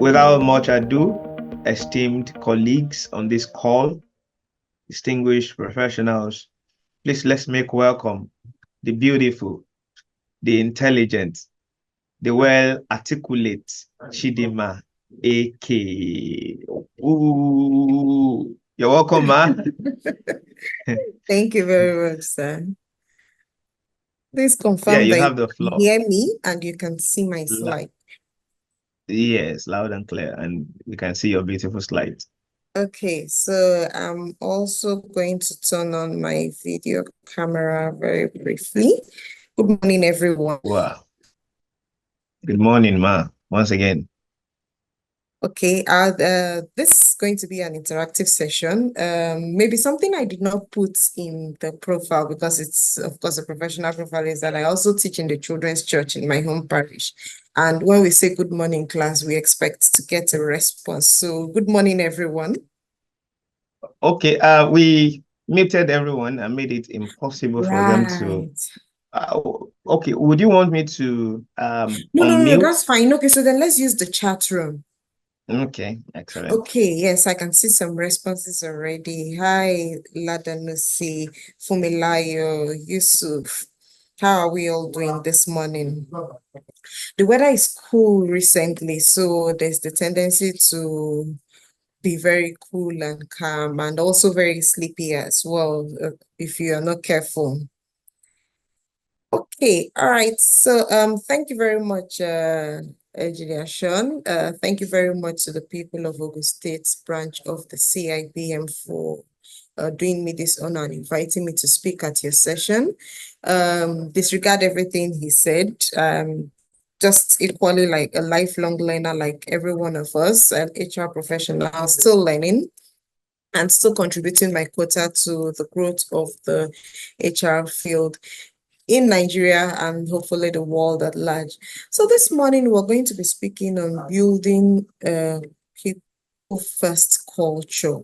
Without much ado, esteemed colleagues on this call, distinguished professionals, please let's make welcome the beautiful, the intelligent, the well-articulate Chidinma Eke. Ooh, you're welcome, ma. Thank you very much, sir. Please Yeah, confirm you that have the you can floor. hear me and you can see my La- slide. yes, loud and clear, and we can see your beautiful slides. Okay, so I'm also going to turn on my video camera very briefly. Good morning, everyone. Wow. Good morning, ma. Once again. Okay, this is going to be an interactive session. Maybe something I did not put in the profile because it's, of course, a professional profile is that I also teach in the children's church in my home parish. And when we say good morning class, we expect to get a response. So good morning, everyone. Okay, we muted everyone and made it impossible for them to. Right. Okay, would you want me to No, unmute? that's fine. Okay, so then let's use the chat room. Okay, excellent. Okay, yes, I can see some responses already. Hi, Ladanusi, Fumilayo, Yusuf. How are we all doing this morning? The weather is cool recently, so there's the tendency to be very cool and calm and also very sleepy as well, if you are not careful. Okay, all right. So thank you very much, Engineer Sean. Thank you very much to the people of Ogun State's branch of the CIBM for doing me this honor and inviting me to speak at your session. Disregard everything he said. Just equally like a lifelong learner, like every one of us, an HR professional, still learning and still contributing my quota to the growth of the HR field in Nigeria and hopefully the world at large. So this morning we're going to be speaking on building people first culture,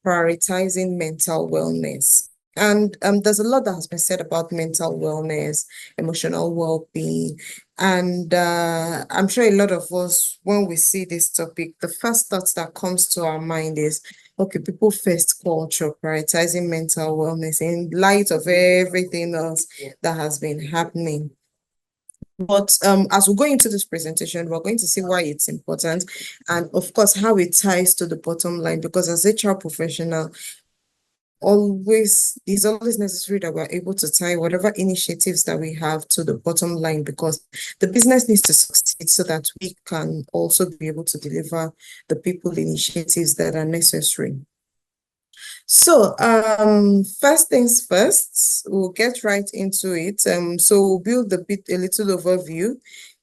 prioritizing mental wellness. And there's a lot that has been said about mental wellness, emotional well-being. And I'm sure a lot of us, when we see this topic, the first thought that comes to our mind is, okay, people first culture, prioritizing mental wellness in light of everything else that has been happening. But as we go into this presentation, we're going to see why it's important and, of course, how it ties to the bottom line, because as HR professional, it's always necessary that we're able to tie whatever initiatives that we have to the bottom line, because the business needs to succeed so that we can also be able to deliver the people initiatives that are necessary. So, first things first, we'll get right into it. So we'll build a little overview,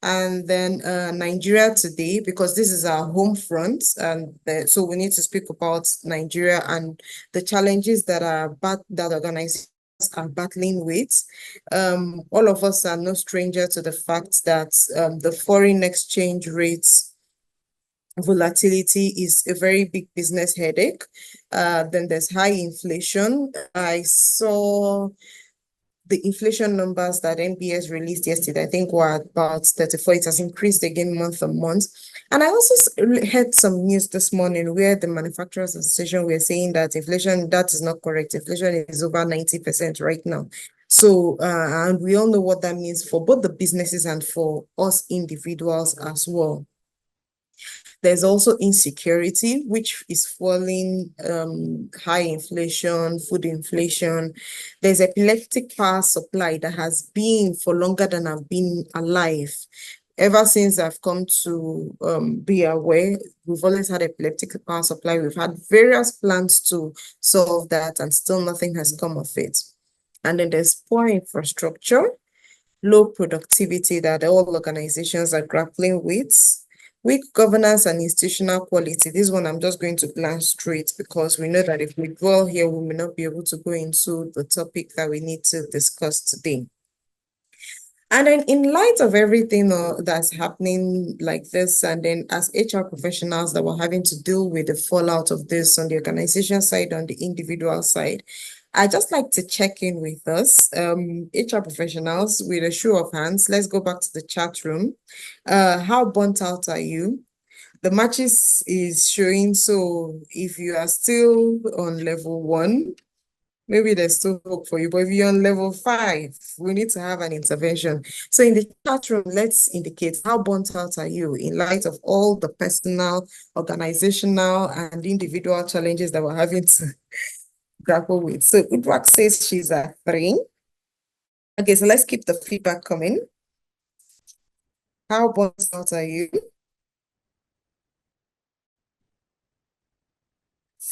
and then Nigeria today, because this is our home front, and so we need to speak about Nigeria and the challenges that organizations are battling with. All of us are no stranger to the fact that the foreign exchange rates volatility is a very big business headache. Then there's high inflation. I saw the inflation numbers that NBS released yesterday, I think were about 34. It has increased again month on month. And I also heard some news this morning where the Manufacturers Association were saying that inflation, that is not correct. Inflation is over 90% right now. So, and we all know what that means for both the businesses and for us individuals as well. There's also insecurity, which is falling, high inflation, food inflation. There's epileptic power supply that has been for longer than I've been alive. Ever since I've come to be aware, we've always had epileptic power supply. We've had various plans to solve that, and still nothing has come of it. And then there's poor infrastructure, low productivity that all organizations are grappling with, weak governance and institutional quality. This one I'm just going to glance straight because we know that if we dwell here, we may not be able to go into the topic that we need to discuss today. And then in light of everything that's happening like this, and then as HR professionals that we're having to deal with the fallout of this on the organization side, on the individual side, I just like to check in with us, HR professionals, with a show of hands. Let's go back to the chat room. How burnt out are you? The matches is showing. So if you are still on level 1, maybe there's still hope for you. But if you're on level 5, we need to have an intervention. So in the chat room, let's indicate how burnt out are you in light of all the personal, organizational, and individual challenges that we're having to grapple with. So Udrak says she's at 3. Okay, so let's keep the feedback coming. How burnt out are you?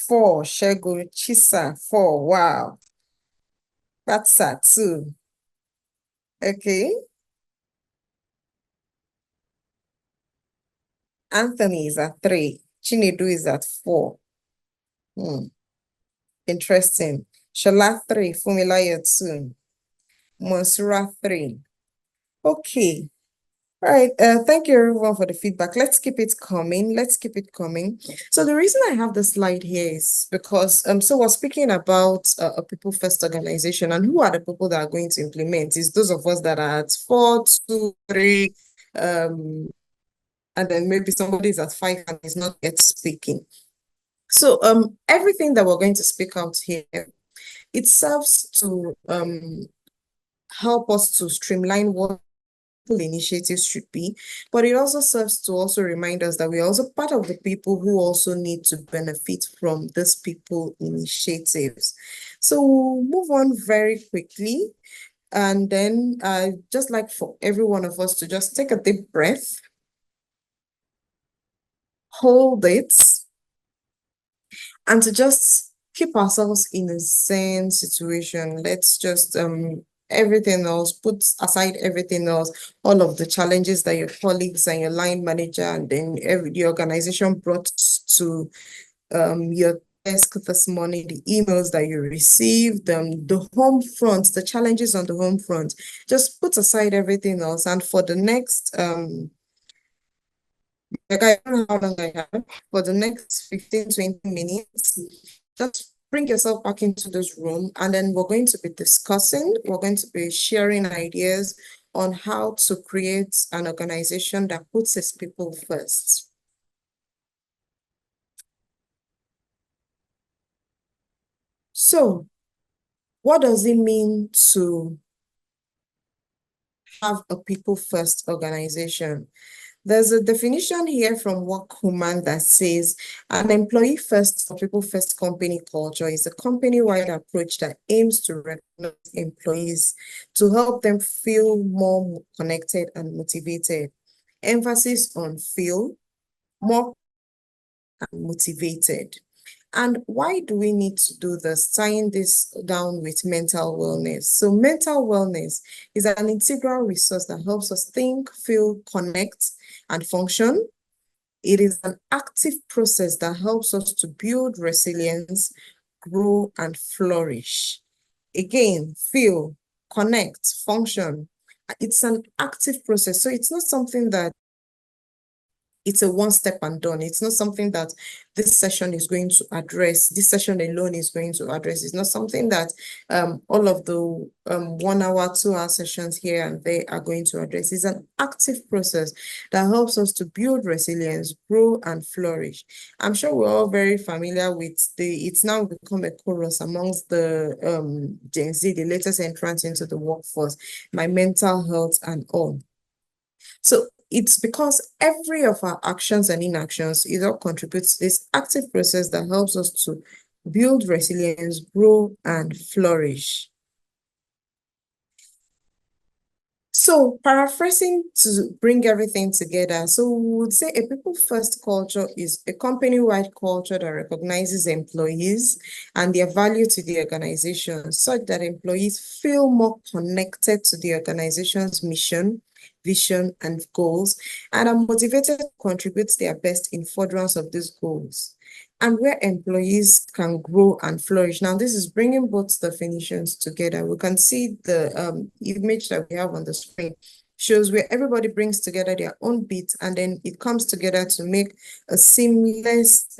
4, Shego Chisa, 4. Wow. That's at 2. Okay. Anthony is at 3. Chinedu is at 4. Interesting. Shola 3. Fumilayo 2. Monsura 3. Okay. All right. Thank you everyone for the feedback. Let's keep it coming. Let's keep it coming. So the reason I have the slide here is because so we're speaking about a people first organization, and who are the people that are going to implement? Is those of us that are at 4, 2, 3, and then maybe somebody is at 5 and is not yet speaking. So everything that we're going to speak out here, it serves to help us to streamline what initiatives should be, but it also serves to also remind us that we're also part of the people who also need to benefit from this people initiatives. So we'll move on very quickly, and then just like for every one of us to just take a deep breath, hold it, and to just keep ourselves in a zen situation. Let's just everything else, put aside everything else, all of the challenges that your colleagues and your line manager and then the organization brought to your desk this morning, the emails that you received, the home front, the challenges on the home front. Just put aside everything else, and for the next like I don't know how long I have, for the next 15, 20 minutes, just bring yourself back into this room, and then we're going to be discussing, we're going to be sharing ideas on how to create an organization that puts its people first. So, what does it mean to have a people first organization? There's a definition here from Workhuman that says an employee first or people first company culture is a company-wide approach that aims to recognize employees to help them feel more connected and motivated. Emphasis on feel more and motivated. And why do we need to do this? Tying this down with mental wellness. So mental wellness is an integral resource that helps us think, feel, connect, and function. It is an active process that helps us to build resilience, grow, and flourish. Again, feel, connect, function. It's an active process. So it's not something that it's a one step and done. It's not something that this session is going to address. This session alone is going to address. It's not something that all of the 1 hour, 2 hour sessions here and there are going to address. It's an active process that helps us to build resilience, grow, and flourish. I'm sure we're all very familiar with it's now become a chorus amongst the Gen Z, the latest entrants into the workforce, my mental health and all. So it's because every of our actions and inactions, it all contributes to this active process that helps us to build resilience, grow, and flourish. So paraphrasing to bring everything together, so we would say a people-first culture is a company-wide culture that recognizes employees and their value to the organization, such that employees feel more connected to the organization's mission, vision, and goals, and are motivated to contribute their best in furtherance of these goals, and where employees can grow and flourish. Now, this is bringing both definitions together. We can see the image that we have on the screen shows where everybody brings together their own bits, and then it comes together to make a seamless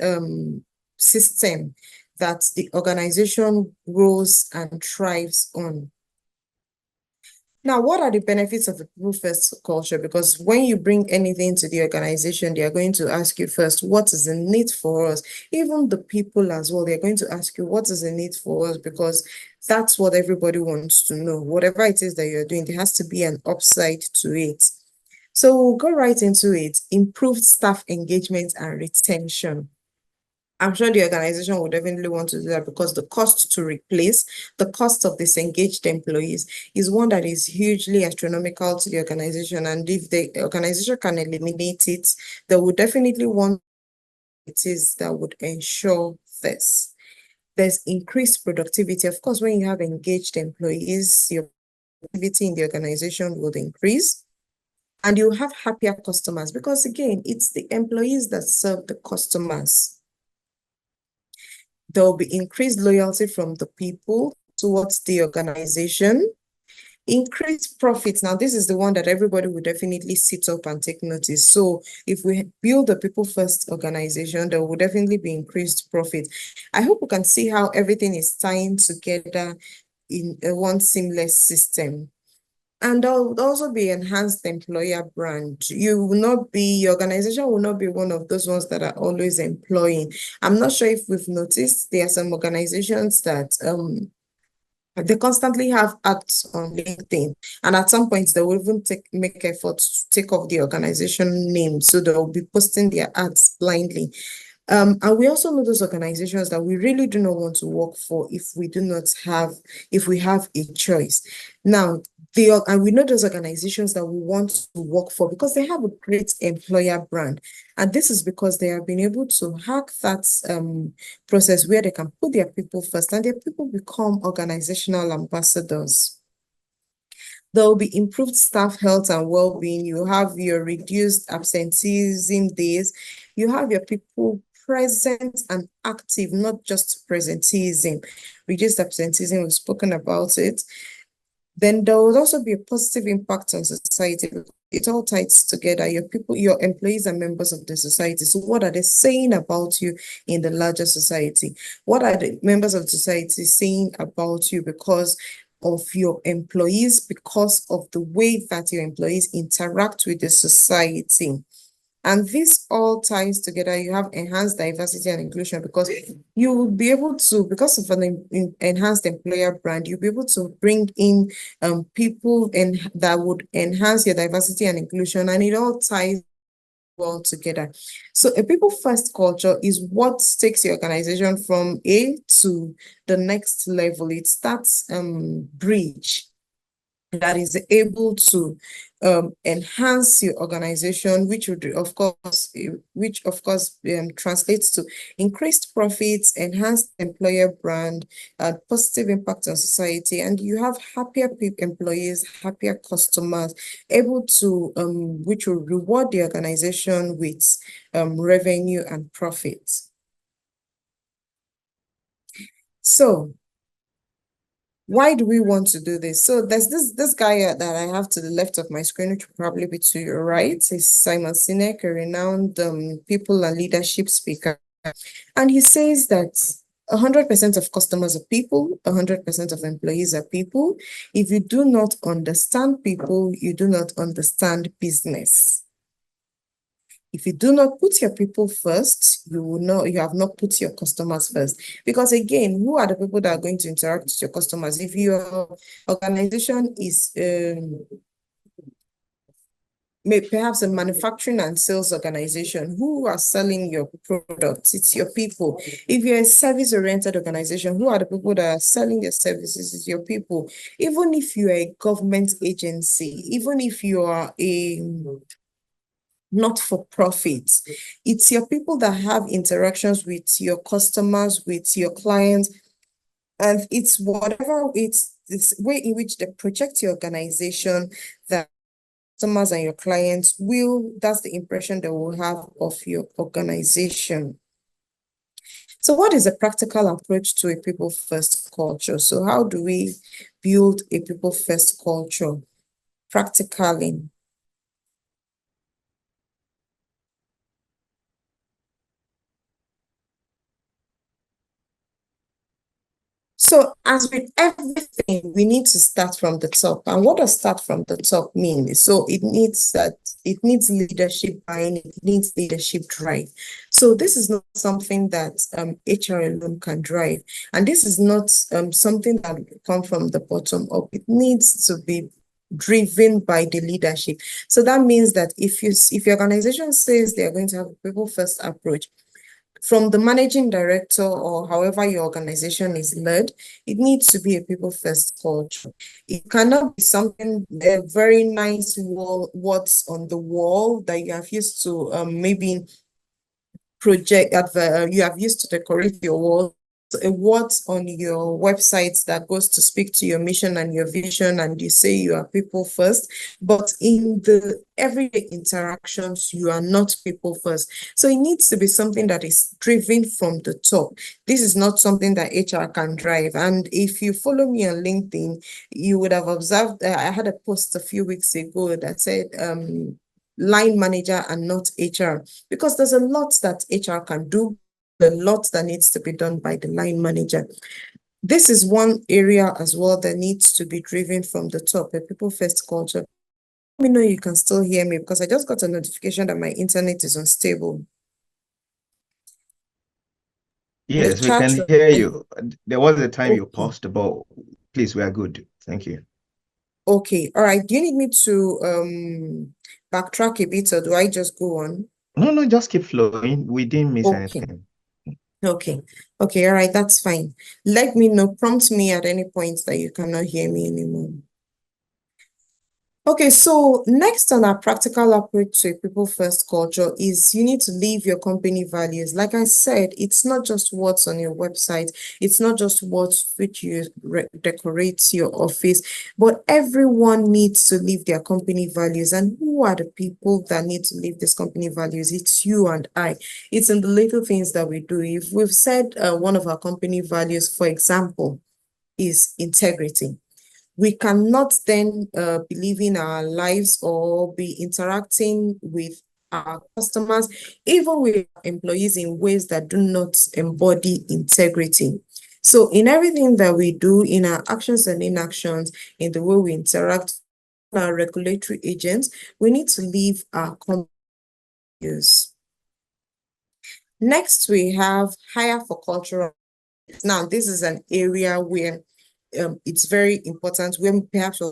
system that the organization grows and thrives on. Now, what are the benefits of the people first culture? Because when you bring anything to the organization, they are going to ask you first, what is the need for us? Even the people as well, they're going to ask you, what is the need for us? Because that's what everybody wants to know. Whatever it is that you're doing, there has to be an upside to it. So we'll go right into it. Improved staff engagement and retention. I'm sure the organization would definitely want to do that because the cost to replace, the cost of disengaged employees is one that is hugely astronomical to the organization. And if the organization can eliminate it, they would definitely want it is that would ensure this. There's increased productivity. Of course, when you have engaged employees, your productivity in the organization would increase. And you have happier customers because, again, it's the employees that serve the customers. There will be increased loyalty from the people towards the organization. Increased profits. Now, this is the one that everybody will definitely sit up and take notice. So if we build a people first organization, there will definitely be increased profit. I hope we can see how everything is tying together in a one seamless system. And there will also be enhanced employer brand. You will not be, your organization will not be one of those ones that are always employing. I'm not sure if we've noticed, there are some organizations that they constantly have ads on LinkedIn, and at some point they will even make efforts to take off the organization name, so they'll be posting their ads blindly. And we also know those organizations that we really do not want to work for if we do not have, if we have a choice. Now, and we know those organizations that we want to work for because they have a great employer brand. And this is because they have been able to hack that process where they can put their people first and their people become organizational ambassadors. There will be improved staff health and well-being. You have your reduced absenteeism days. You have your people present and active, not just presenteeism. Reduced absenteeism, we've spoken about it. Then there will also be a positive impact on society. It all ties together. Your people, your employees are members of the society. So what are they saying about you in the larger society? What are the members of the society saying about you because of your employees, because of the way that your employees interact with the society? And this all ties together. You have enhanced diversity and inclusion because you will be able to, because of an enhanced employer brand, you'll be able to bring in people and that would enhance your diversity and inclusion, and it all ties well together. So a people first culture is what takes your organization from A to the next level. It starts bridge that is able to enhance your organization, which would which of course translates to increased profits, enhanced employer brand, positive impact on society, and you have happier employees, happier customers, able to which will reward the organization with revenue and profits. So why do we want to do this? So there's this guy that I have to the left of my screen, which will probably be to your right. It's Simon Sinek, a renowned people and leadership speaker. And he says that 100% of customers are people, 100% of employees are people. If you do not understand people, you do not understand business. If you do not put your people first, you have not put your customers first. Because again, who are the people that are going to interact with your customers? If your organization is perhaps a manufacturing and sales organization, who are selling your products? It's your people. If you're a service-oriented organization, who are the people that are selling your services? It's your people. Even if you're a government agency, even if you are a not for profit. It's your people that have interactions with your customers, with your clients, and it's whatever it's way in which they project your organization that customers and your clients that's the impression they will have of your organization. So what is a practical approach to a people first culture? So how do we build a people first culture practically? So So as with everything, we need to start from the top. And what does start from the top mean? So it needs leadership buying, it needs leadership drive. So this is not something that HR alone can drive. And this is not something that will come from the bottom up. It needs to be driven by the leadership. So that means that if your organization says they are going to have a people first approach, from the managing director or however your organization is led, it needs to be a people first culture. It cannot be something, a very nice wall, what's on the wall that you have used to maybe project you have used to decorate your wall. A what's on your website that goes to speak to your mission and your vision, and you say you are people first, but in the everyday interactions, you are not people first. So it needs to be something that is driven from the top. This is not something that HR can drive. And if you follow me on LinkedIn, you would have observed I had a post a few weeks ago that said line manager and not HR, because there's a lot that HR can do, a lot that needs to be done by the line manager. This is one area as well that needs to be driven from the top, a people first culture. Let me know you can still hear me, because I just got a notification that my internet is unstable. The Yes, we chat can room. hear you. There was a time you Okay. paused, but please, we are good. Thank you. Okay. All right. Do you need me to backtrack a bit, or do I just go on? No, no, just keep flowing. We didn't miss Okay. anything. Okay. Okay. All right. That's fine. Let me know. Prompt me at any point that you cannot hear me anymore. Okay, so next on our practical approach to a people first culture is you need to live your company values. Like I said, it's not just what's on your website, it's not just what's which you decorate your office, but everyone needs to live their company values. And who are the people that need to live these company values? It's you and I. It's in the little things that we do. If we've said one of our company values, for example, is integrity, we cannot then be living our lives or be interacting with our customers, even with employees, in ways that do not embody integrity. So in everything that we do, in our actions and inactions, in the way we interact with our regulatory agents, we need to live our values. Next, we have hire for cultural. Now, this is an area where it's very important, when perhaps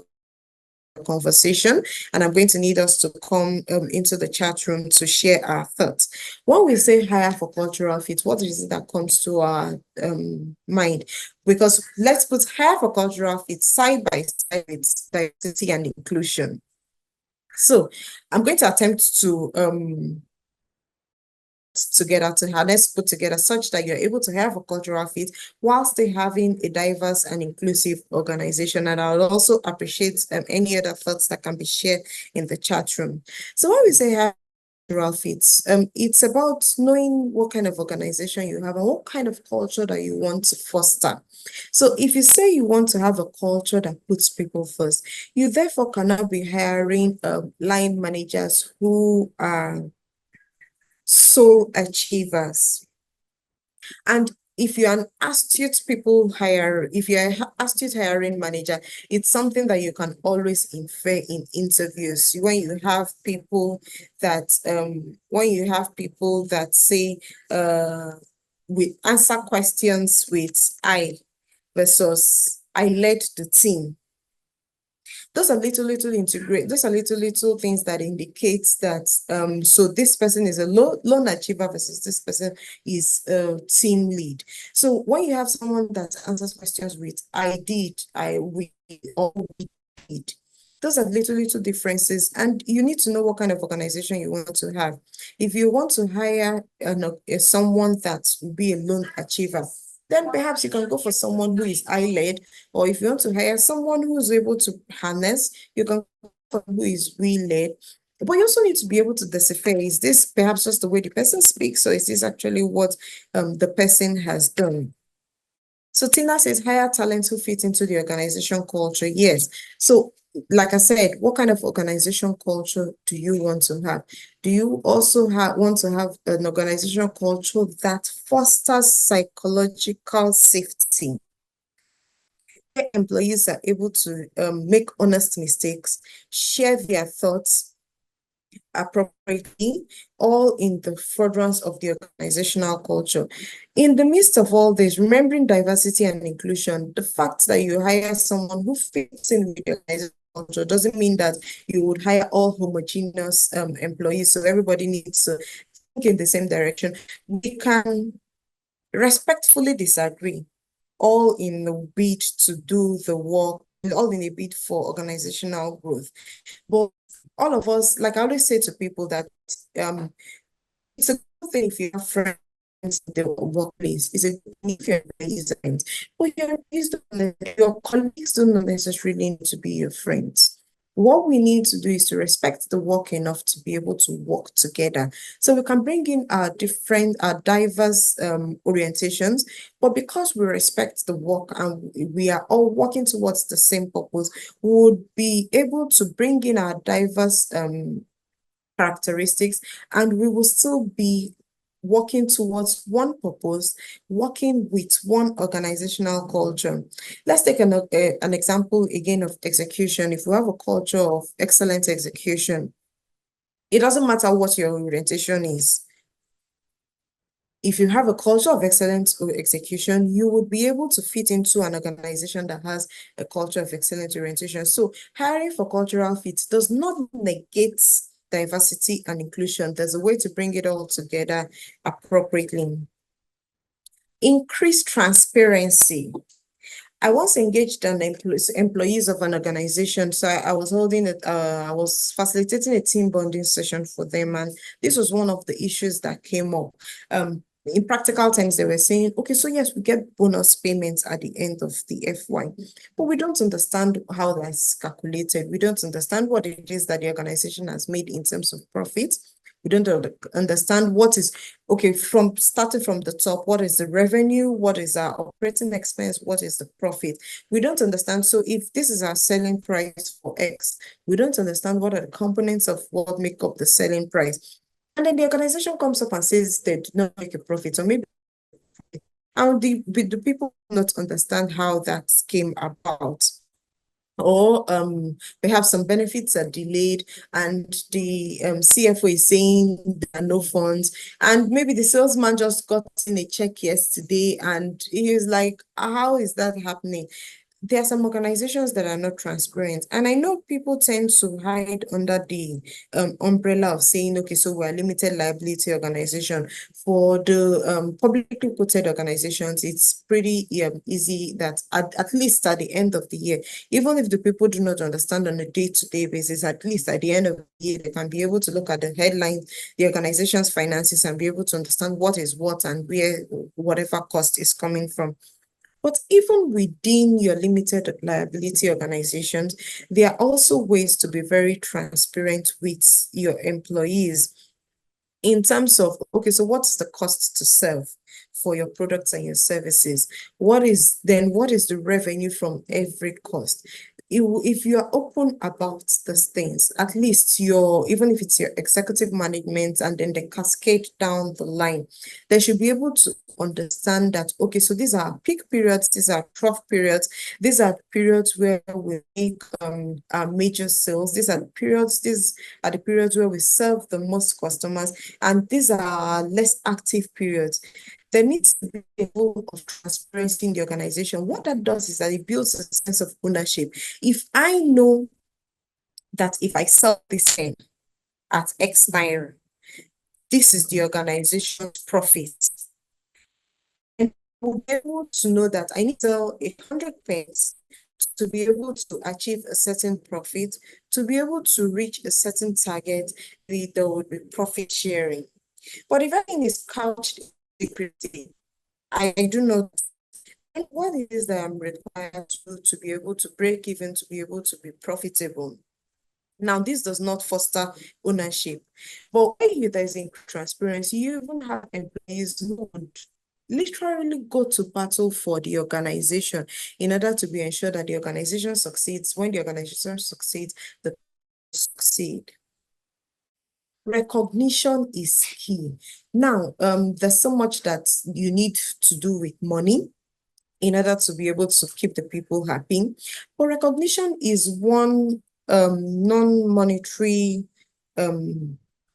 conversation, and I'm going to need us to come into the chat room to share our thoughts. When we say hire for cultural fit, what is it that comes to our mind? Because let's put hire for cultural fit side by side with diversity and inclusion. So I'm going to attempt to together to harness put together such that you're able to have a cultural fit while still having a diverse and inclusive organization. And I'll also appreciate any other thoughts that can be shared in the chat room. So when we say have cultural fits, it's about knowing what kind of organization you have and what kind of culture that you want to foster. So if you say you want to have a culture that puts people first, you therefore cannot be hiring line managers who are sole achievers. And if you're an astute if you're an astute hiring manager, it's something that you can always infer in interviews. When you have people that say we answer questions with I versus I led the team. Those are little things that indicates that so this person is a lone achiever versus this person is a team lead. So when you have someone that answers questions with I did, we, or we did, those are little differences, and you need to know what kind of organization you want to have. If you want to hire someone that will be a lone achiever, then perhaps you can go for someone who is I-led, or if you want to hire someone who's able to harness, you can go for who is we-led. But you also need to be able to decipher, is this perhaps just the way the person speaks, or is this actually what the person has done? So Tina says hire talents who fit into the organization culture. Yes. So like I said, what kind of organization culture do you want to have? Do you also want to have an organizational culture that fosters psychological safety? employees are able to make honest mistakes, share their thoughts appropriately, all in the furtherance of the organizational culture. In the midst of all this, remembering diversity and inclusion, the fact that you hire someone who fits in with the organizational culture doesn't mean that you would hire all homogeneous employees. So everybody needs to think in the same direction. We can respectfully disagree, all in the bid to do the work, all in a bid for organizational growth. But all of us, like I always say to people, that it's a good thing if you have friends in the workplace. It's a good thing if your employees aren't. But your colleagues don't necessarily need to be your friends. What we need to do is to respect the work enough to be able to work together. So we can bring in our different, our diverse orientations, but because we respect the work and we are all working towards the same purpose, we would be able to bring in our diverse characteristics, and we will still be working towards one purpose, working with one organizational culture. Let's take an example again of execution. If we have a culture of excellent execution, it doesn't matter what your orientation is. If you have a culture of excellent execution, you would be able to fit into an organization that has a culture of excellent orientation. So hiring for cultural fit does not negate diversity and inclusion. There's a way to bring it all together appropriately. Increase transparency. I once engaged an employees of an organization. So I was I was facilitating a team bonding session for them. And this was one of the issues that came up. In practical terms, they were saying, okay, so yes, we get bonus payments at the end of the FY, but we don't understand how that's calculated. We don't understand what it is that the organization has made in terms of profit. We don't understand what is, okay, from starting from the top, what is the revenue? What is our operating expense? What is the profit? We don't understand. So if this is our selling price for X, we don't understand what are the components of what make up the selling price. And then the organization comes up and says they did not make a profit, or maybe and the people not understand how that came about. Or perhaps some benefits are delayed and the CFO is saying there are no funds, and maybe the salesman just got in a check yesterday and he is like, how is that happening? There are some organizations that are not transparent. And I know people tend to hide under the umbrella of saying, okay, so we're a limited liability organization. For the publicly quoted organizations, it's pretty easy that at least at the end of the year, even if the people do not understand on a day-to-day basis, at least at the end of the year, they can be able to look at the headlines, the organization's finances, and be able to understand what is what and where whatever cost is coming from. But even within your limited liability organizations, there are also ways to be very transparent with your employees in terms of, okay, so what's the cost to serve for your products and your services? What is the revenue from every cost? If you are open about these things, at least even if it's your executive management and then the cascade down the line, they should be able to understand that, okay, so these are peak periods, these are trough periods, these are periods where we make our major sales, these are the periods where we serve the most customers, and these are less active periods. There needs to be a level of transparency in the organization. What that does is that it builds a sense of ownership. If I know that if I sell this thing at X naira, this is the organization's profit, and we'll be able to know that I need to sell 100 pence to be able to achieve a certain profit, to be able to reach a certain target, there would be profit sharing. But if everything is couched in secrecy, I do not. And what it is that I'm required to be able to break even, to be able to be profitable. Now, this does not foster ownership, but when there is transparency, you even have employees who would literally go to battle for the organization in order to be ensured that the organization succeeds. When the organization succeeds, the succeed. Recognition is key. Now, there's so much that you need to do with money in order to be able to keep the people happy. But recognition is one non-monetary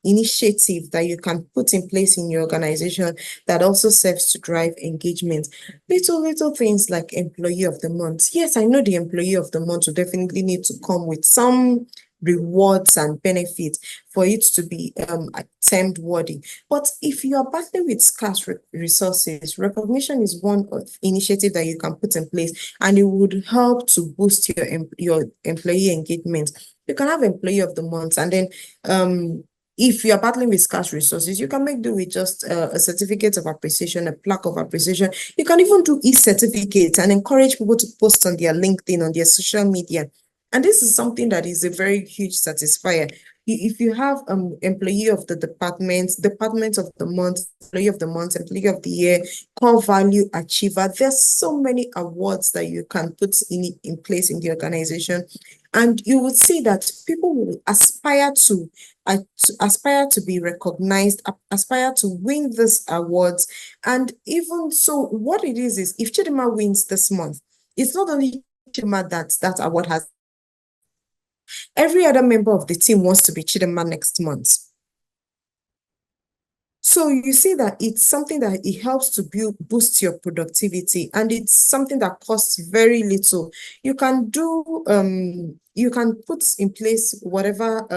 initiative that you can put in place in your organization that also serves to drive engagement. Little things like employee of the month. Yes, I know the employee of the month will definitely need to come with some rewards and benefits for it to be termed worthy. But if you are battling with scarce resources, recognition is one initiative that you can put in place, and it would help to boost your employee engagement. You can have employee of the month, and then if you're battling with scarce resources, you can make do with just a certificate of appreciation, a plaque of appreciation. You can even do e-certificates and encourage people to post on their LinkedIn, on their social media. And this is something that is a very huge satisfier. If you have employee of the department of the month, employee of the month, employee of the year, core value achiever, there's so many awards that you can put in place in the organization. And you would see that people will aspire to be recognized, aspire to win these awards. And even so, what it is if Chidinma wins this month, it's not only Chidinma that award has. Every other member of the team wants to be Chidinma next month. So you see that it's something that it helps to boost your productivity, and it's something that costs very little. You can put in place whatever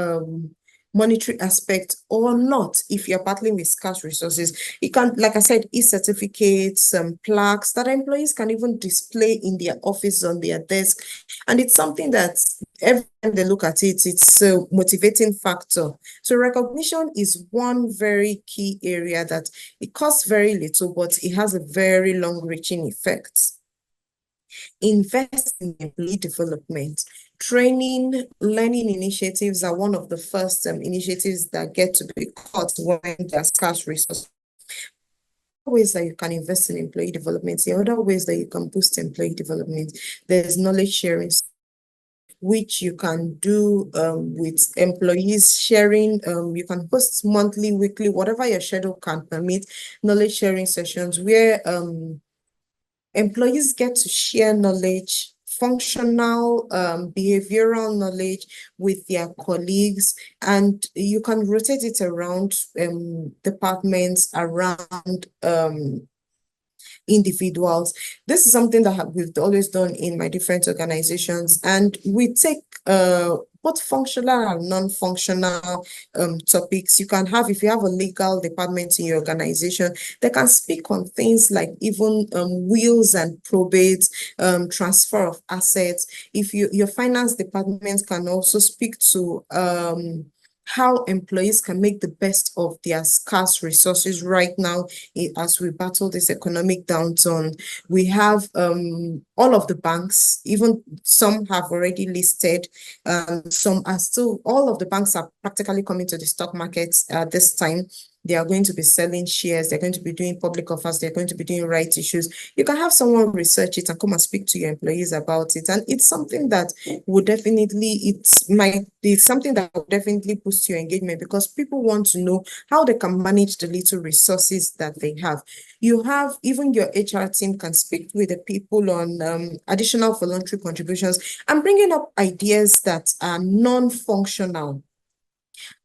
monetary aspect or not. If you're battling with scarce resources, you can, like I said, e-certificates, plaques that employees can even display in their office, on their desk. And it's something that every time they look at it, it's a motivating factor. So recognition is one very key area that it costs very little, but it has a very long-reaching effect. Invest in employee development. Training, learning initiatives are one of the first initiatives that get to be caught when there's scarce resources. Ways that you can invest in employee development, the other ways that you can boost employee development, there's knowledge sharing, which you can do with employees sharing. You can host monthly, weekly, whatever your schedule can permit, knowledge sharing sessions where employees get to share knowledge, functional, behavioral knowledge with their colleagues, and you can rotate it around departments, around individuals. This is something that we've always done in my different organizations, and we take both functional and non-functional topics. You can have, if you have a legal department in your organization, they can speak on things like even wills and probates, transfer of assets. If your finance department can also speak to how employees can make the best of their scarce resources right now as we battle this economic downturn. We have all of the banks, even some have already listed, some are still, all of the banks are practically coming to the stock markets this time. They are going to be selling shares, they're going to be doing public offers, they're going to be doing rights issues. You can have someone research it and come and speak to your employees about it. And it's something that would definitely, it's something that will definitely boost your engagement, because people want to know how they can manage the little resources that they have. You have, even your HR team can speak with the people on additional voluntary contributions and bringing up ideas that are non-functional.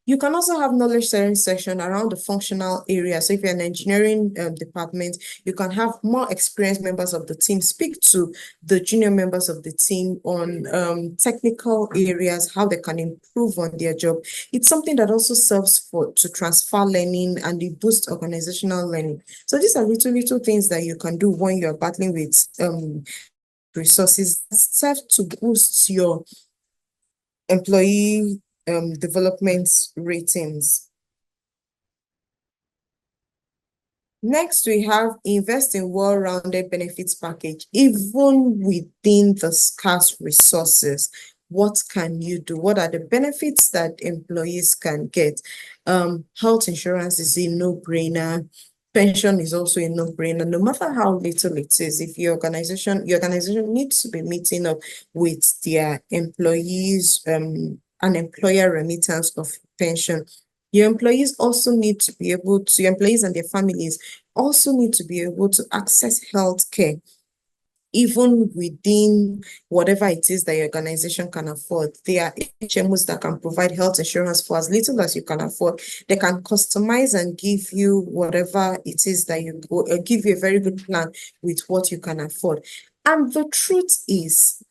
You can also have knowledge sharing session around the functional area. So if you're an engineering department, you can have more experienced members of the team speak to the junior members of the team on technical areas, how they can improve on their job. It's something that also serves to transfer learning and it boosts organizational learning. So these are little things that you can do when you're battling with resources that serve to boost your employee development ratings. Next, we have invest in well-rounded benefits package. Even within the scarce resources, what can you do? What are the benefits that employees can get? Health insurance is a no-brainer. Pension is also a no-brainer, no matter how little it is. If your organization needs to be meeting up with their employees, an employer remittance of pension. Your employees also need to be able to, your employees and their families also need to be able to access health care. even within whatever it is that your organization can afford. There are HMOs that can provide health insurance for as little as you can afford. They can customize and give you whatever it is that you go, give you a very good plan with what you can afford. And the truth is,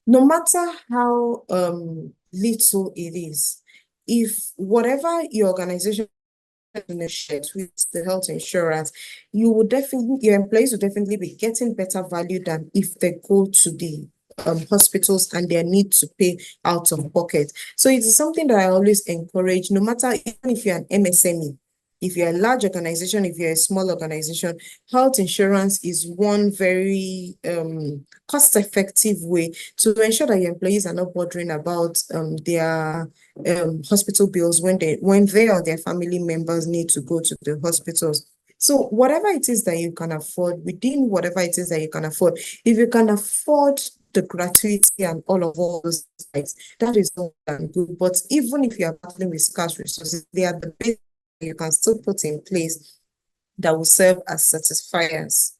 no matter how little it is, if whatever your organization negotiate with the health insurance, you will definitely, your employees will definitely be getting better value than if they go to the hospitals and they need to pay out of pocket. So it's something that I always encourage, no matter, even if you're an MSME, if you're a large organization, if you're a small organization, health insurance is one very cost-effective way to ensure that your employees are not bothering about their hospital bills when they or their family members need to go to the hospitals. So whatever it is that you can afford, within whatever it is that you can afford, if you can afford the gratuity and all those things, that is all good. But even if you are battling with scarce resources, they are the basics you can still put in place that will serve as satisfiers.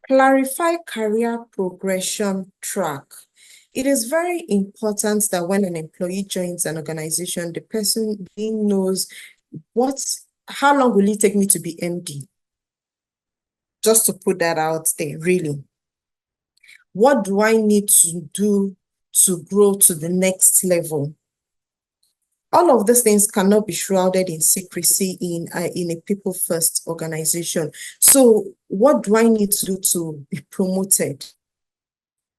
Clarify career progression track. It is very important that when an employee joins an organization, the person knows how long will it take me to be MD? Just to put that out there, really. What do I need to do to grow to the next level? All of these things cannot be shrouded in secrecy in a people-first organization. So what do I need to do to be promoted?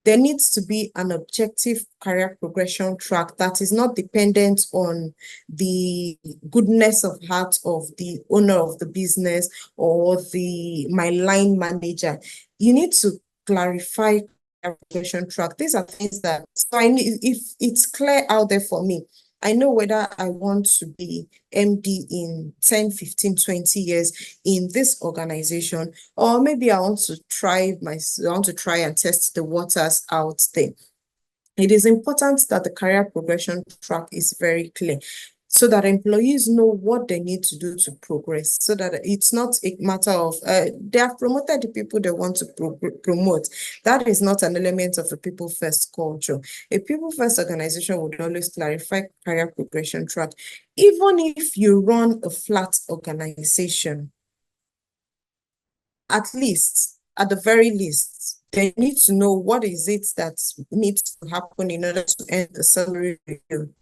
There needs to be an objective career progression track that is not dependent on the goodness of heart of the owner of the business or my line manager. You need to clarify career progression track. These are things that, so I need, if it's clear out there for me, I know whether I want to be MD in 10, 15, 20 years in this organization, or maybe I want to try and test the waters out there. It is important that the career progression track is very clear so that employees know what they need to do to progress, so that it's not a matter of they have promoted the people they want to promote. That is not an element of a people-first culture. A people-first organization would always clarify career progression track. Even if you run a flat organization, at the very least, they need to know what is it that needs to happen in order to end the salary review.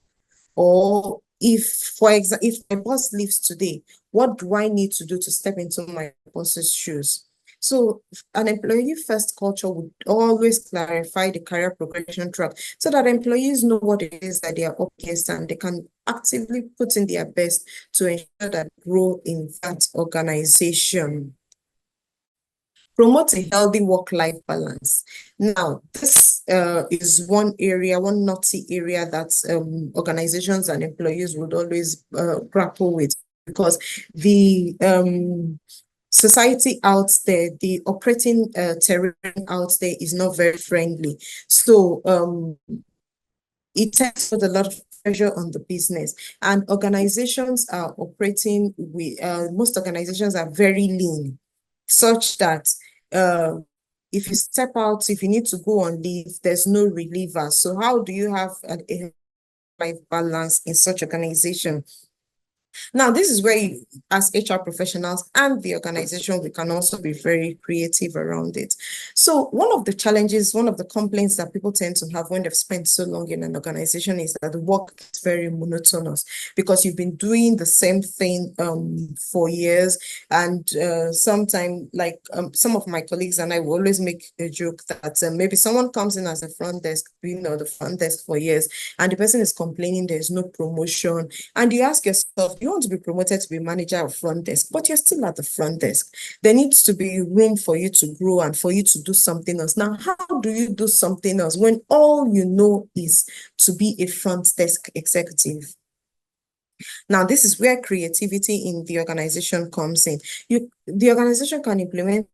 Or if, for example, if my boss leaves today, what do I need to do to step into my boss's shoes? So an employee-first culture would always clarify the career progression track so that employees know what it is that they are up against and they can actively put in their best to ensure that they grow in that organization. Promote a healthy work-life balance. Now, this is one naughty area that organizations and employees would always grapple with, because the society out there, the operating terrain out there is not very friendly. So it takes a lot of pressure on the business, and organizations are operating with, most organizations are very lean, such that if you step out, if you need to go on leave, there's no reliever. So how do you have a life balance in such organization? Now, this is where you, as HR professionals and the organization, we can also be very creative around it. So one of the challenges, one of the complaints that people tend to have when they've spent so long in an organization is that the work is very monotonous, because you've been doing the same thing for years. And sometimes, like some of my colleagues and I will always make a joke that maybe someone comes in as a front desk, the front desk for years, and the person is complaining there's no promotion. And you ask yourself, you want to be promoted to be manager of front desk, but you're still at the front desk. There needs to be room for you to grow and for you to do something else. Now, how do you do something else when all you know is to be a front desk executive? Now, this is where creativity in the organization comes in. The organization can implement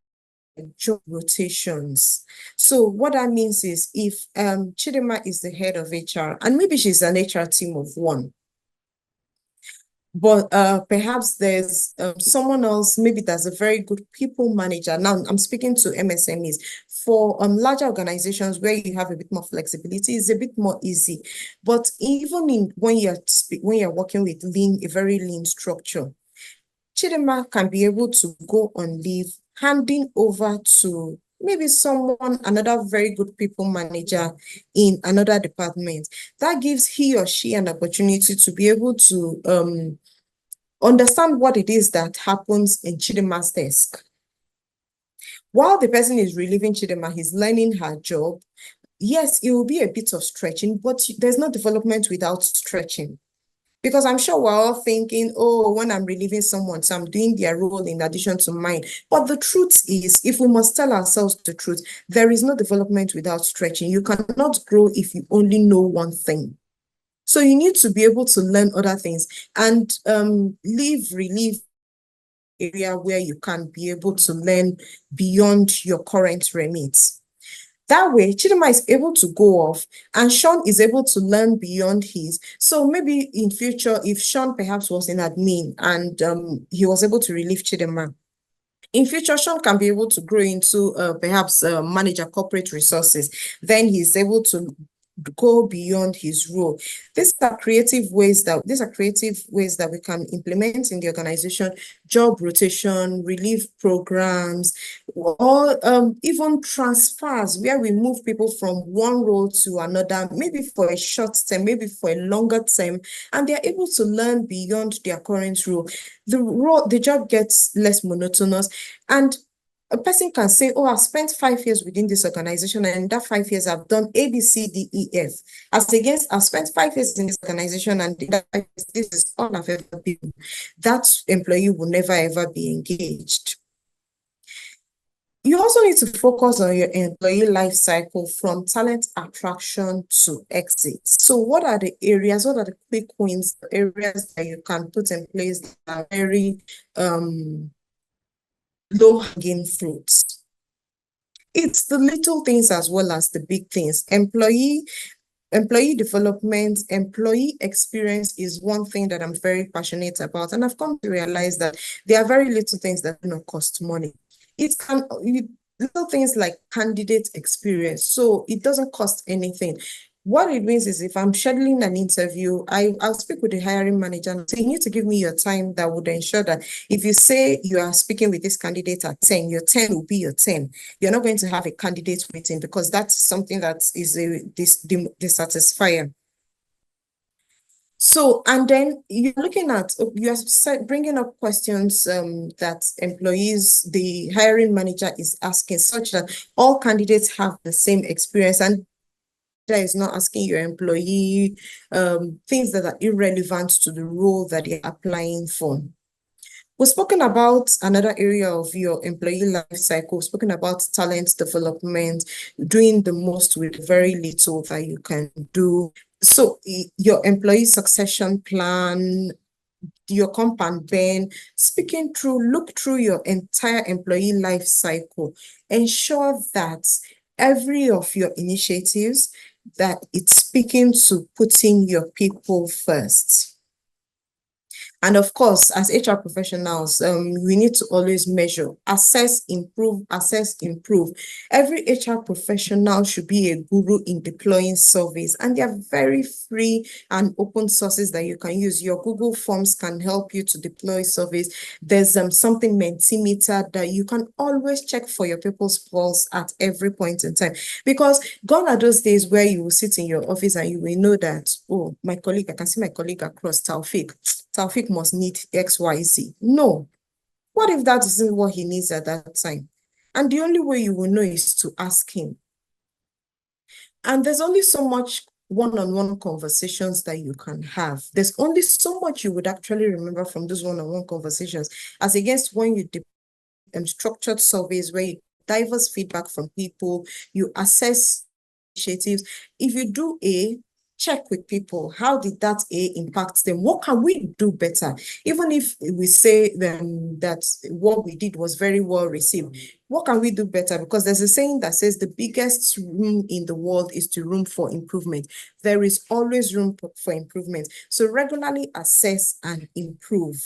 job rotations. So what that means is, if Chidinma is the head of HR, and maybe she's an HR team of one, but perhaps there's someone else, maybe that's a very good people manager. Now I'm speaking to MSMEs. For larger organizations where you have a bit more flexibility, it's a bit more easy. But even when you're working with a very lean structure, Chidinma can be able to go on leave, handing over to maybe someone, another very good people manager in another department. That gives he or she an opportunity to be able to understand what it is that happens in Chidinma's desk. While the person is relieving Chidinma, he's learning her job. Yes, it will be a bit of stretching, but there's no development without stretching. Because I'm sure we're all thinking, oh, when I'm relieving someone, so I'm doing their role in addition to mine. But the truth is, if we must tell ourselves the truth, there is no development without stretching. You cannot grow if you only know one thing. So you need to be able to learn other things and relieve area where you can be able to learn beyond your current remit. That way, Chidinma is able to go off and Sean is able to learn beyond his. So maybe in future, if Sean perhaps was in admin and he was able to relieve Chidinma, in future, Sean can be able to grow into perhaps manager corporate resources. Then he's able to go beyond his role. These are creative ways that we can implement in the organization: job rotation, relief programs, or even transfers where we move people from one role to another, maybe for a short term, maybe for a longer term, and they're able to learn beyond their current role. The job gets less monotonous, and a person can say, oh, I've spent 5 years within this organization, and in that 5 years, I've done A, B, C, D, E, F. As against, I've spent 5 years in this organization, and in that 5 years, this is all I've ever been. That employee will never, ever be engaged. You also need to focus on your employee life cycle from talent attraction to exit. So what are the quick wins, areas that you can put in place that are very low-hanging fruits? It's the little things as well as the big things. Employee development, employee experience is one thing that I'm very passionate about. And I've come to realize that there are very little things that do not cost money. Little things like candidate experience. So it doesn't cost anything. What it means is if I'm scheduling an interview, I'll speak with the hiring manager and say, you need to give me your time that would ensure that if you say you are speaking with this candidate at 10, your 10 will be your 10. You're not going to have a candidate waiting, because that's something that is a dissatisfier. So, and then you're bringing up questions that the hiring manager is asking, such that all candidates have the same experience, and is not asking your employee things that are irrelevant to the role that you're applying for. We've spoken about another area of your employee life cycle. We've spoken about talent development, doing the most with very little that you can do. So your employee succession plan, your comp and ben, look through your entire employee life cycle. Ensure that every of your initiatives, that it's speaking to putting your people first. And of course, as HR professionals, we need to always measure, assess, improve, assess, improve. Every HR professional should be a guru in deploying surveys, and they are very free and open sources that you can use. Your Google Forms can help you to deploy surveys. There's something Mentimeter that you can always check for your people's pulse at every point in time. Because gone are those days where you will sit in your office and you will know that, oh, I can see my colleague across, Taufik must need XYZ. No. What if that isn't what he needs at that time? And the only way you will know is to ask him. And there's only so much one-on-one conversations that you can have. There's only so much you would actually remember from those one-on-one conversations, as against when you structured surveys where you diverse feedback from people, you assess initiatives. If you do A, check with people. How did that A impact them? What can we do better? Even if we say that what we did was very well received, what can we do better? Because there's a saying that says the biggest room in the world is the room for improvement. There is always room for improvement. So regularly assess and improve.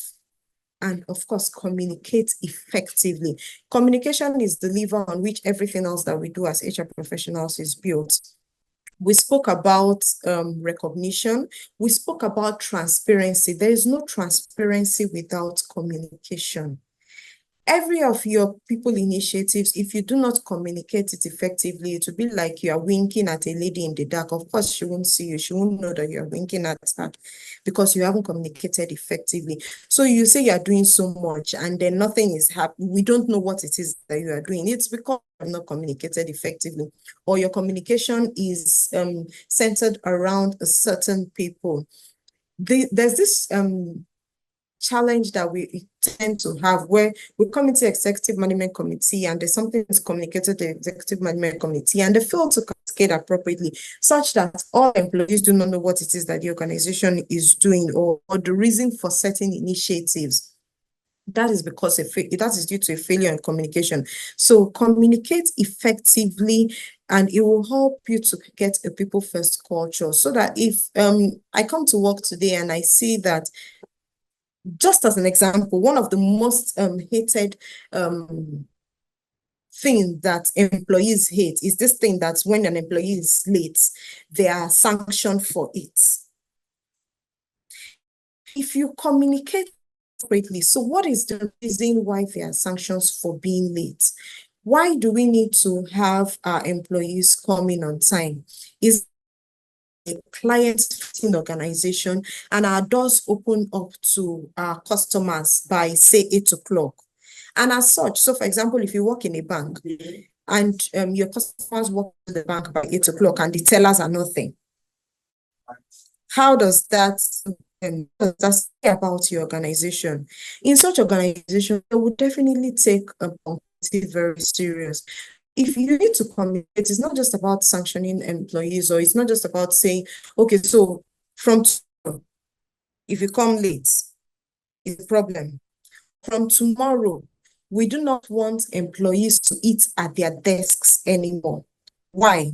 And of course, communicate effectively. Communication is the lever on which everything else that we do as HR professionals is built. We spoke about recognition. We spoke about transparency. There is no transparency without communication. Every of your people initiatives, if you do not communicate it effectively, it will be like you are winking at a lady in the dark. Of course, she won't see you. She won't know that you're winking at her because you haven't communicated effectively. So you say you're doing so much and then nothing is happening. We don't know what it is that you are doing. It's because you have not communicated effectively, or your communication is centered around a certain people. There's this challenge that we tend to have where we come into executive management committee and there's something that's communicated to the executive management committee and they fail to cascade appropriately, such that all employees do not know what it is that the organization is doing or the reason for certain initiatives. That is because that is due to a failure in communication. So communicate effectively and it will help you to get a people first culture, so that if I come to work today and I see that, just as an example, one of the most hated thing that employees hate is this thing that when an employee is late, they are sanctioned for it. If you communicate appropriately, so what is the reason why there are sanctions for being late? Why do we need to have our employees come in on time? Is a client-facing organization and our doors open up to our customers by, say, 8 o'clock. And as such, so for example, if you work in a bank and your customers work in the bank by 8 o'clock and the tellers are nothing, how does that say about your organization? In such organization, they would definitely take a policy very serious. If you need to communicate, it's not just about sanctioning employees, or it's not just about saying, okay, so from tomorrow, if you come late, it's a problem. From tomorrow, we do not want employees to eat at their desks anymore. Why?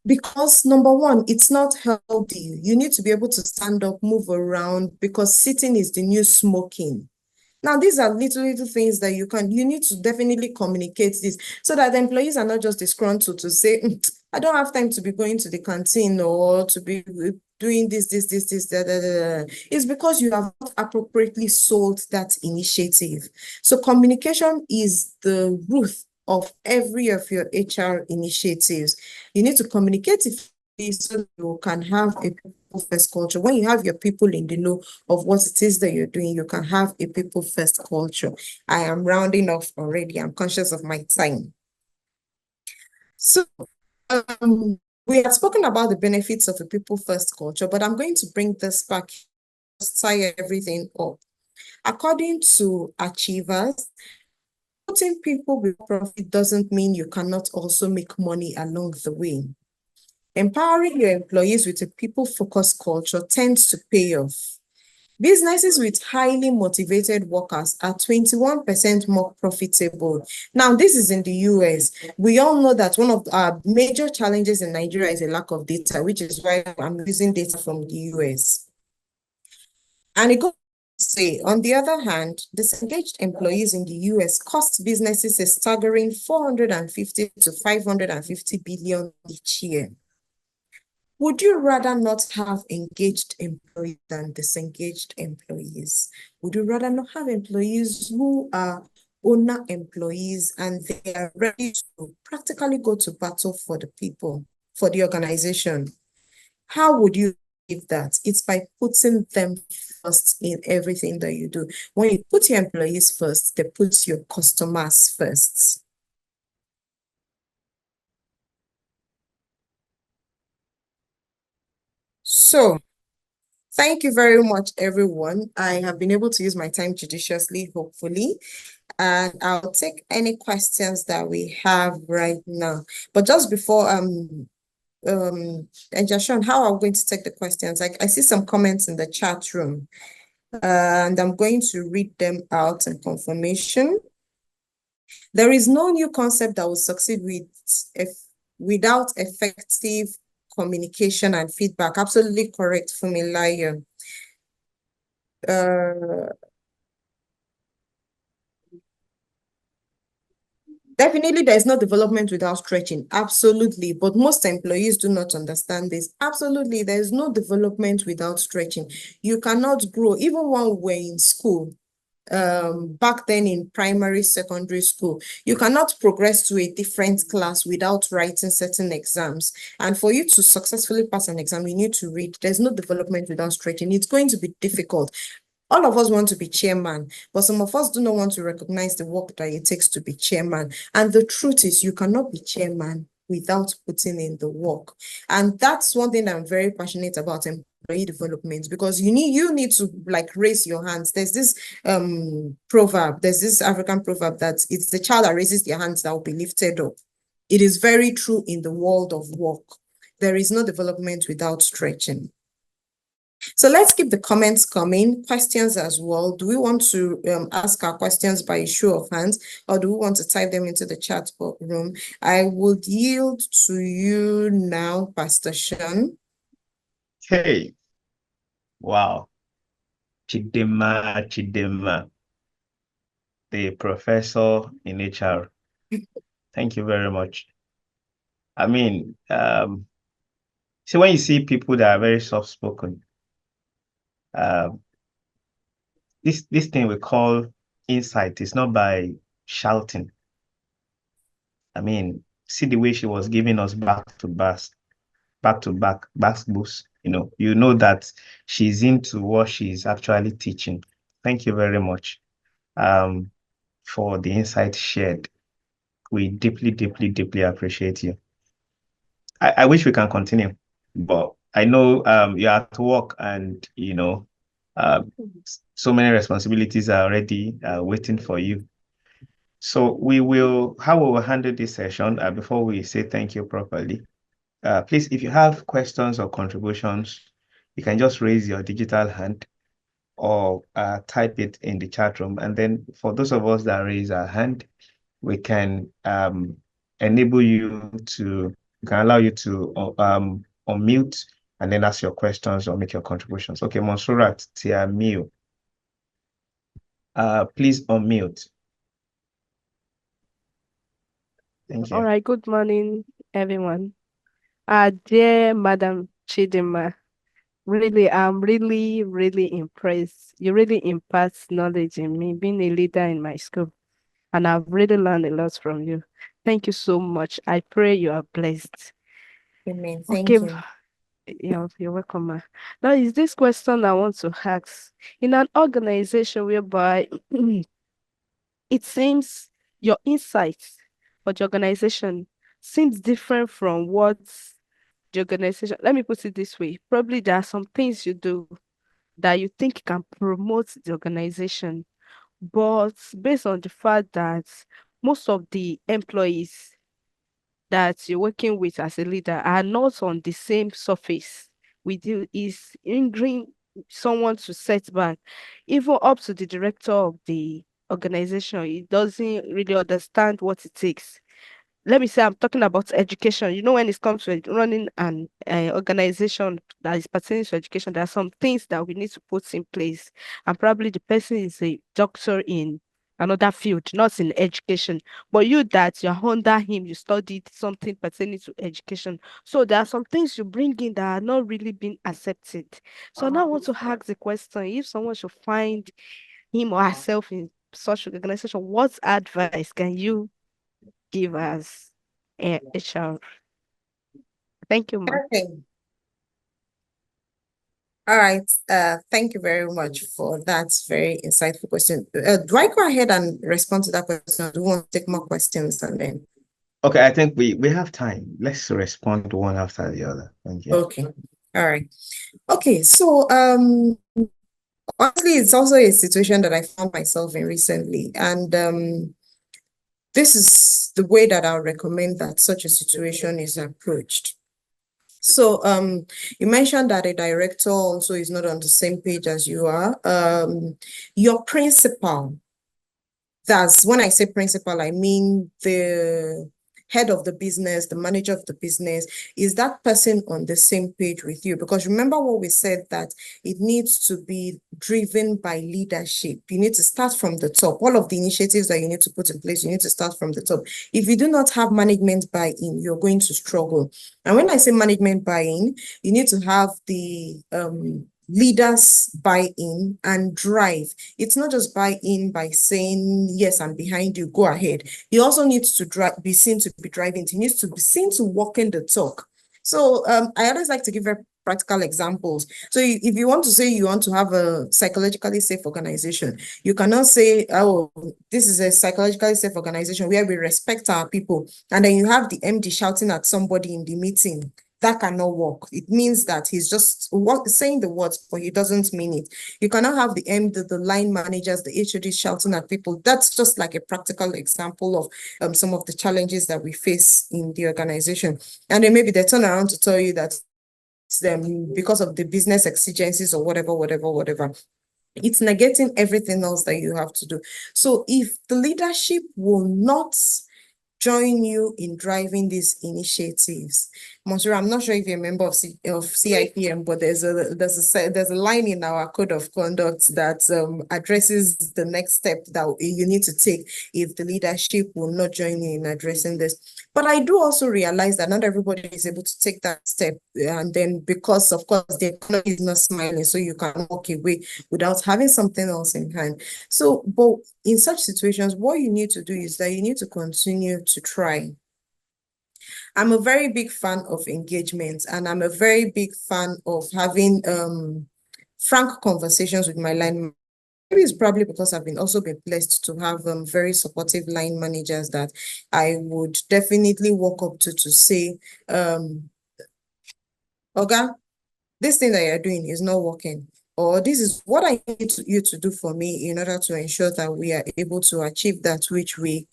Because number one, it's not healthy. You need to be able to stand up, move around, because sitting is the new smoking. Now, these are little things that you need to definitely communicate this so that the employees are not just disgruntled to say, I don't have time to be going to the canteen or to be doing this, that. It's because you have not appropriately sold that initiative. So communication is the root of every of your HR initiatives. You need to communicate it so you can have a people first culture. When you have your people in the know of what it is that you're doing, you can have a people first culture. I am rounding off already. I'm conscious of my time. So we have spoken about the benefits of a people first culture, but I'm going to bring this back, tie everything up. According to Achievers, putting people with profit doesn't mean you cannot also make money along the way. Empowering your employees with a people-focused culture tends to pay off. Businesses with highly motivated workers are 21% more profitable. Now, this is in the US. We all know that one of our major challenges in Nigeria is a lack of data, which is why I'm using data from the US. And it goes to say, on the other hand, disengaged employees in the US cost businesses a staggering 450 to 550 billion each year. Would you rather not have engaged employees than disengaged employees? Would you rather not have employees who are owner employees and they are ready to practically go to battle for the people, for the organization? How would you achieve that? It's by putting them first in everything that you do. When you put your employees first, they put your customers first. So, thank you very much, everyone. I have been able to use my time judiciously, hopefully, and I'll take any questions that we have right now. But just before and Jashawn, how are we going to take the questions? I see some comments in the chat room, and I'm going to read them out in confirmation. There is no new concept that will succeed without effective communication and feedback. Absolutely correct, Fumilayo. Definitely, there's no development without stretching. Absolutely. But most employees do not understand this. Absolutely. There's no development without stretching. You cannot grow. Even when we're in school, back then in primary, secondary school, you cannot progress to a different class without writing certain exams. And for you to successfully pass an exam, you need to read. There's no development without stretching. It's going to be difficult. All of us want to be chairman, but some of us do not want to recognize the work that it takes to be chairman. And the truth is, you cannot be chairman without putting in the work. And that's one thing I'm very passionate about, employee development, because you need to like raise your hands. There's this proverb, there's this African proverb that it's the child that raises their hands that will be lifted up. It is very true in the world of work. There is no development without stretching. So let's keep the comments coming, questions as well. Do we want to ask our questions by a show of hands, or do we want to type them into the chat room? I would yield to you now, Pastor Sean. Hey, wow. Chidinma, the professor in HR. Thank you very much. I mean, see, when you see people that are very soft-spoken, this thing we call insight is not by shouting. I mean, see the way she was giving us back to back boost. You know that she's into what she's actually teaching. Thank you very much for the insight shared. We deeply appreciate you. I wish we can continue, but I know you're at work and so many responsibilities are already waiting for you. So how we will handle this session before we say thank you properly. Please, if you have questions or contributions, you can just raise your digital hand or type it in the chat room. And then for those of us that raise our hand, we can enable you we can allow you to unmute and then ask your questions or make your contributions. Okay, Monsurat Tiamio, please unmute. Thank you. All right, good morning, everyone. Dear Madam Chidinma, really, I'm really impressed. You really impart knowledge in me, being a leader in my school, and I've really learned a lot from you. Thank you so much. I pray you are blessed. Amen. Thank Okay, you. you're welcome, ma. Now, is this question I want to ask. In an organization whereby it seems your insights for the organization seems different from what the organization, let me put it this way, probably there are some things you do that you think can promote the organization, but based on the fact that most of the employees that you're working with as a leader are not on the same surface with you, is hindering someone to set back, even up to the director of the organization. He doesn't really understand what it takes. Let me say, I'm talking about education. You know, when it comes to running an organization that is pertaining to education, there are some things that we need to put in place. And probably the person is a doctor in another field, not in education. But you that you're under him, you studied something pertaining to education. So there are some things you bring in that are not really being accepted. So now I want to ask the question, if someone should find him or herself in such organization, what advice can you give us a HR? Thank you, ma. Okay. All right. Thank you very much for that very insightful question. Do I go ahead and respond to that question? Do you want to take more questions and then? Okay, I think we have time. Let's respond one after the other. Thank you. Okay. All right. Okay. So honestly, it's also a situation that I found myself in recently, and this is the way that I'll recommend that such a situation is approached. So you mentioned that a director also is not on the same page as you are. Your principal, that's when I say principal, I mean the head of the business, the manager of the business, is that person on the same page with you? Because remember what we said, that it needs to be driven by leadership. You need to start from the top. All of the initiatives that you need to put in place, you need to start from the top. If you do not have management buy-in, you're going to struggle. And when I say management buy-in, you need to have the leaders buy in and drive. It's not just buy in by saying, yes, I'm behind you, go ahead. He also needs to be seen to be driving. He needs to be seen to walking the talk. So I always like to give very practical examples. So if you want to say you want to have a psychologically safe organization, you cannot say, oh, this is a psychologically safe organization where we respect our people. And then you have the MD shouting at somebody in the meeting. That cannot work. It means that he's just saying the words, but he doesn't mean it. You cannot have the line managers, the HOD shouting at people. That's just like a practical example of some of the challenges that we face in the organization. And then maybe they turn around to tell you that it's them because of the business exigencies or whatever. It's negating everything else that you have to do. So if the leadership will not join you in driving these initiatives. Monsieur, I'm not sure if you're a member of CIPM, but there's a line in our code of conduct that addresses the next step that you need to take if the leadership will not join you in addressing this. But I do also realize that not everybody is able to take that step, and then because of course the economy is not smiling, so you can walk away without having something else in hand. So, but in such situations, what you need to do is that you need to continue to try. I'm a very big fan of engagement, and I'm a very big fan of having frank conversations with my line. Maybe it's probably because I've also been blessed to have very supportive line managers that I would definitely walk up to say, Oga, this thing that you're doing is not working, or this is what I need you to do for me in order to ensure that we are able to achieve that which we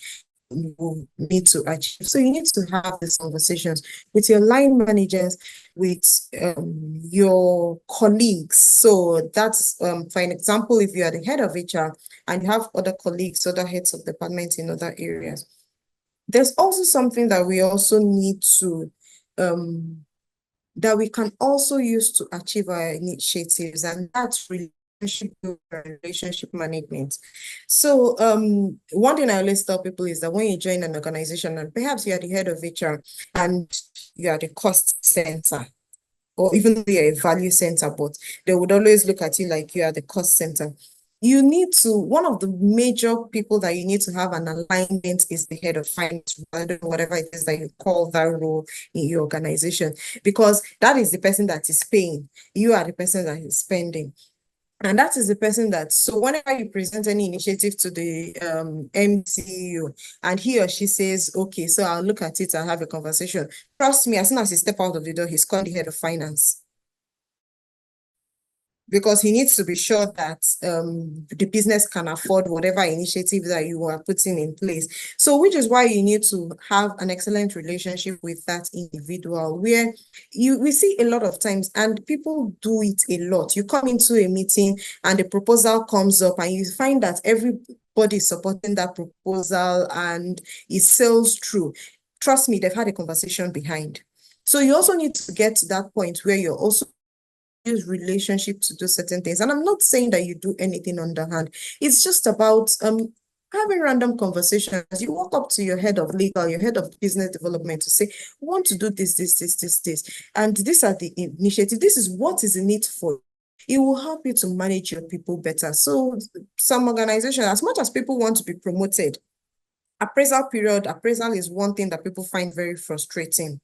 will need to achieve. So you need to have these conversations with your line managers, with your colleagues. So that's, for an example, if you are the head of HR and you have other colleagues, other heads of departments in other areas. There's also something that we also need to that we can also use to achieve our initiatives, and that's relationship management. So one thing I always tell people is that when you join an organization, and perhaps you are the head of HR and you are the cost center, or even you're a value center, but they would always look at you like you are the cost center. You need to, one of the major people that you need to have an alignment is the head of finance, whatever it is that you call that role in your organization, because that is the person that is paying. You are the person that is spending. And that is the person that, so whenever you present any initiative to the MCU and he or she says, okay, so I'll look at it and have a conversation. Trust me, as soon as he steps out of the door, he's called the head of finance. Because he needs to be sure that the business can afford whatever initiative that you are putting in place. So which is why you need to have an excellent relationship with that individual, where we see a lot of times, and people do it a lot. You come into a meeting and the proposal comes up and you find that everybody is supporting that proposal and it sells through. Trust me, they've had a conversation behind. So you also need to get to that point where you're also use relationship to do certain things. And I'm not saying that you do anything underhand. It's just about having random conversations. You walk up to your head of legal, your head of business development to say, we want to do this. And these are the initiatives. This is what is in it for. It will help you to manage your people better. So some organizations, as much as people want to be promoted, appraisal is one thing that people find very frustrating.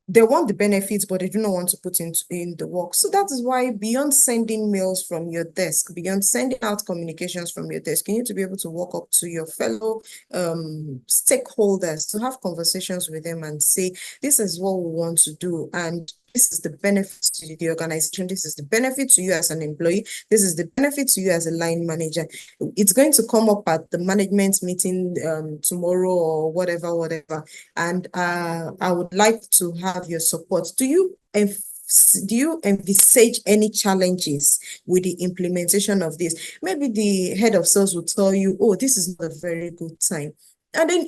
They want the benefits, but they do not want to put in the work. So that is why, beyond sending mails from your desk, beyond sending out communications from your desk, you need to be able to walk up to your fellow stakeholders, to have conversations with them and say, this is what we want to do. And this is the benefit to the organization, this is the benefit to you as an employee, this is the benefit to you as a line manager. It's going to come up at the management meeting tomorrow or whatever. And I would like to have your support. Do you envisage any challenges with the implementation of this? Maybe the head of sales will tell you, oh, this is not a very good time. And then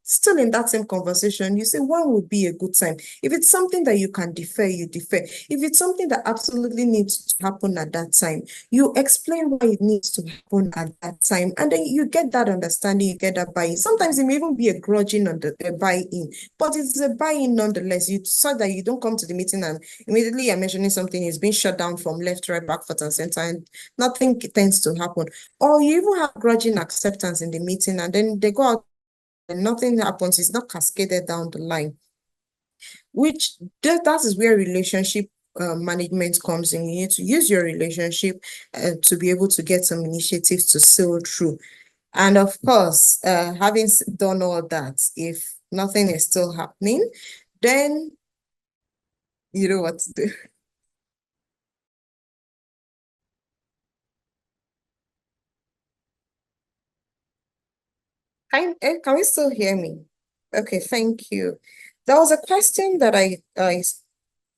still in that same conversation, you say, when would be a good time? If it's something that you can defer, you defer. If it's something that absolutely needs to happen at that time, you explain why it needs to happen at that time. And then you get that understanding, you get that buy-in. Sometimes it may even be a grudging on the buy-in, but it's a buy-in nonetheless. You so that you don't come to the meeting and immediately you're mentioning something is being shut down from left, right, back, front, and center, and nothing tends to happen. Or you even have grudging acceptance in the meeting, and then they go out and nothing happens. It's not cascaded down the line, which that is where relationship management comes in. You need to use your relationship to be able to get some initiatives to sail through. And of course, having done all that, if nothing is still happening, then you know what to do. Can we still hear me? Okay, thank you. There was a question that I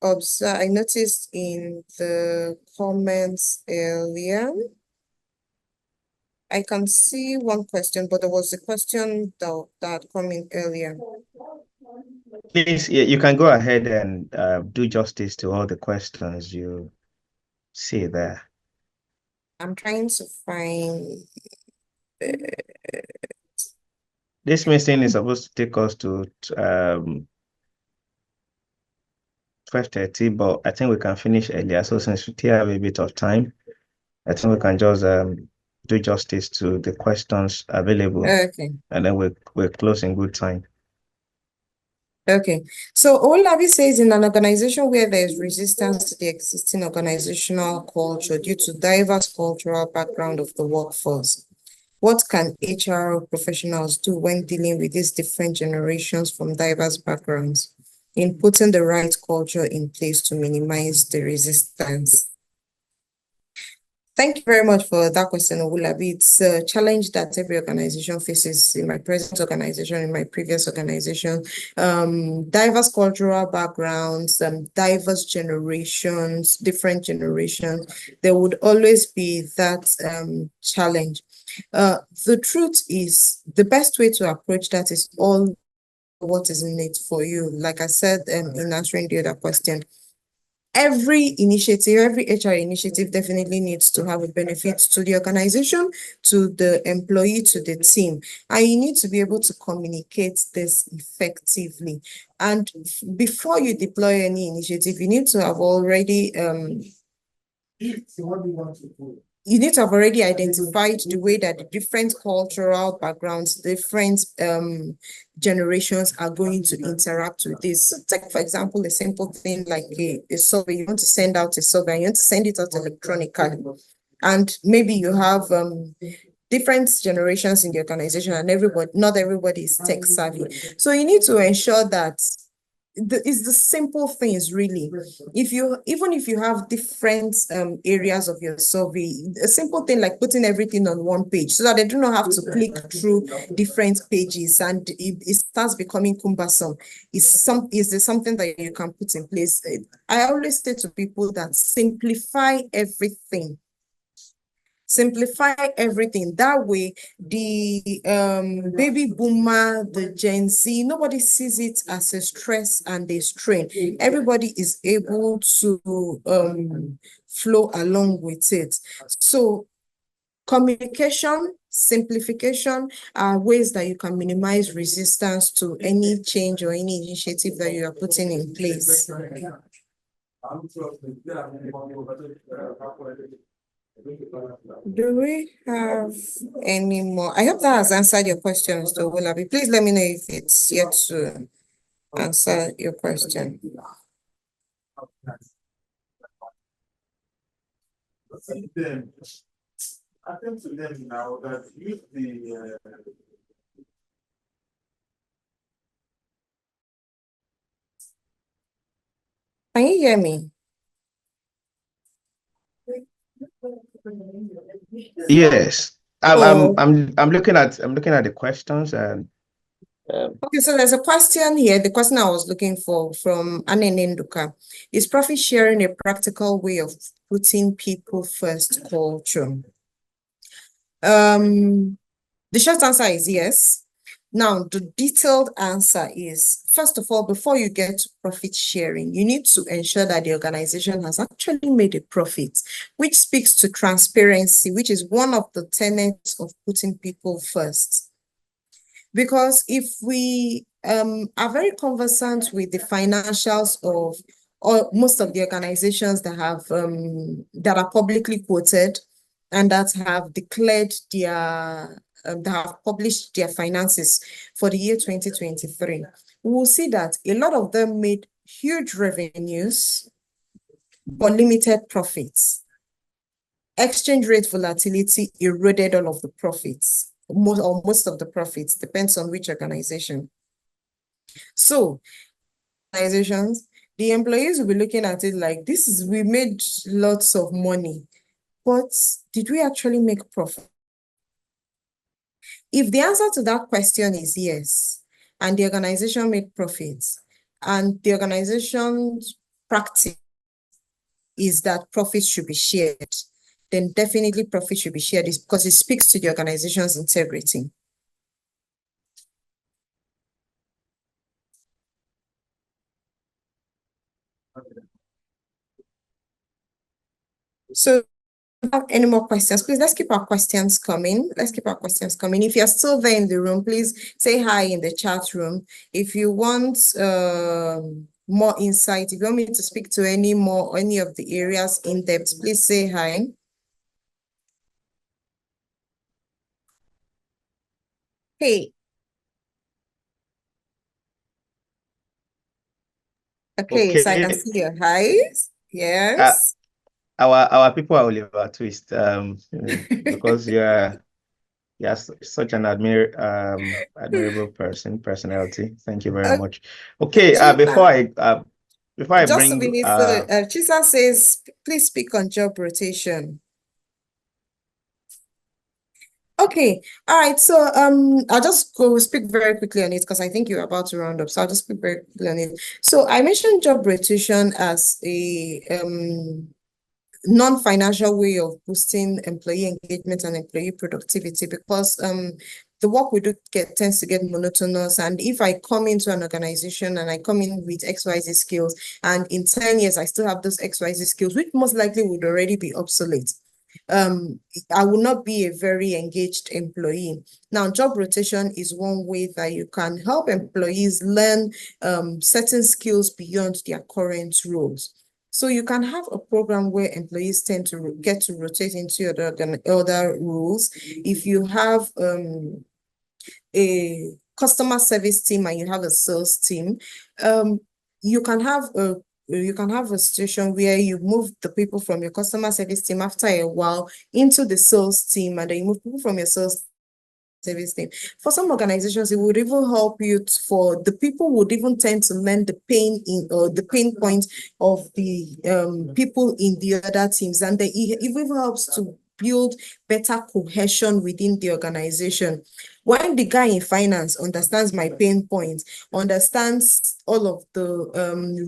observed, I noticed in the comments earlier. I can see one question, but there was a question that come in earlier. Please, you can go ahead and do justice to all the questions you see there. I'm trying to find. This meeting is supposed to take us to 12:30, but I think we can finish earlier. So since we still have a bit of time, I think we can just do justice to the questions available. Okay. And then we're close in good time. Okay. So Olabode says, in an organization where there is resistance to the existing organizational culture due to diverse cultural background of the workforce, what can HR professionals do when dealing with these different generations from diverse backgrounds in putting the right culture in place to minimize the resistance? Thank you very much for that question, Olabode. It's a challenge that every organization faces. In my present organization, in my previous organization, diverse cultural backgrounds, diverse generations, different generations, there would always be that challenge. The truth is, the best way to approach that is all what is in it for you. Like I said in answering the other question, every initiative, every HR initiative definitely needs to have a benefit to the organization, to the employee, to the team. And you need to be able to communicate this effectively. And before you deploy any initiative, you need to have already you need to have already identified the way that the different cultural backgrounds, different generations are going to interact with this. So take, for example, a simple thing like a survey. You want to send out a survey, you want to send it out electronically. And maybe you have different generations in the organization, and not everybody is tech savvy. So you need to ensure that it's the simple things, really. Even if you have different areas of your survey, a simple thing like putting everything on one page so that they do not have to click through different pages and it starts becoming cumbersome. Is there something that you can put in place? I always say to people that simplify everything. Simplify everything. That way, the baby boomer, the Gen Z, nobody sees it as a stress and a strain. Everybody is able to flow along with it. So communication, simplification are ways that you can minimize resistance to any change or any initiative that you are putting in place. Do we have any more? I hope that has answered your questions, though, Olabode. Please let me know if it's yet to answer your question. I think to them now that use the Can you hear me? Yes. Oh, I'm looking at the questions and okay, so there's a question here. The question I was looking for from Anenenduka. Is profit sharing a practical way of putting people first culture? The short answer is yes. Now, the detailed answer is, first of all, before you get to profit sharing, you need to ensure that the organization has actually made a profit, which speaks to transparency, which is one of the tenets of putting people first. Because if we are very conversant with the financials of or most of the organizations that have that are publicly quoted and that have declared their that have published their finances for the year 2023, we will see that a lot of them made huge revenues but limited profits. Exchange rate volatility eroded all of the profits, most of the profits, depends on which organization. So organizations, the employees will be looking at it like, we made lots of money, but did we actually make profit? If the answer to that question is yes, and the organization made profits, and the organization's practice is that profits should be shared, then definitely profit should be shared because it speaks to the organization's integrity. So have any more questions, please let's keep our questions coming. If you're still there in the room, please say hi in the chat room. If you want more insight, if you want me to speak to any of the areas in depth, please say hi. Hey. Okay, so I can okay. see your highs. Uh, Yes. our people are Oliver Twist because you're such an admirable personality. Thank you very much. Okay, before I just a bring minute. So Chisa says, please speak on job rotation. Okay, all right. So I'll just go speak very quickly on it because I think you're about to round up. So I'll just speak very quickly on it. So I mentioned job rotation as a non-financial way of boosting employee engagement and employee productivity because the work we do tends to get monotonous. And if I come into an organization and I come in with XYZ skills, and in 10 years I still have those XYZ skills, which most likely would already be obsolete, I will not be a very engaged employee. Now, job rotation is one way that you can help employees learn certain skills beyond their current roles. So you can have a program where employees tend to get to rotate into other roles. If you have a customer service team and you have a sales team, you can have a situation where you move the people from your customer service team after a while into the sales team, and then you move people from your sales service team. For some organizations, it would even help you for the people would even tend to learn the pain point of the people in the other teams, and it even helps to build better cohesion within the organization. When the guy in finance understands my pain points, understands all of the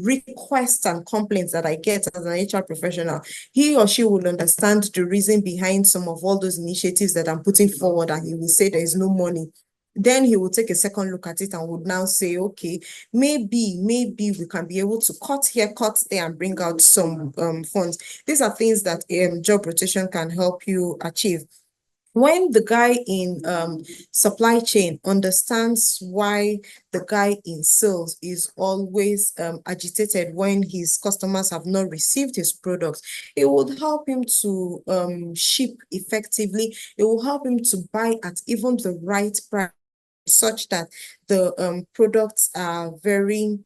requests and complaints that I get as an HR professional, he or she will understand the reason behind some of all those initiatives that I'm putting forward, and he will say there is no money. Then he will take a second look at it and would now say, okay, maybe we can be able to cut here, cut there, and bring out some funds. These are things that job rotation can help you achieve. When the guy in supply chain understands why the guy in sales is always agitated when his customers have not received his products, it would help him to ship effectively. It will help him to buy at even the right price, such that the products are very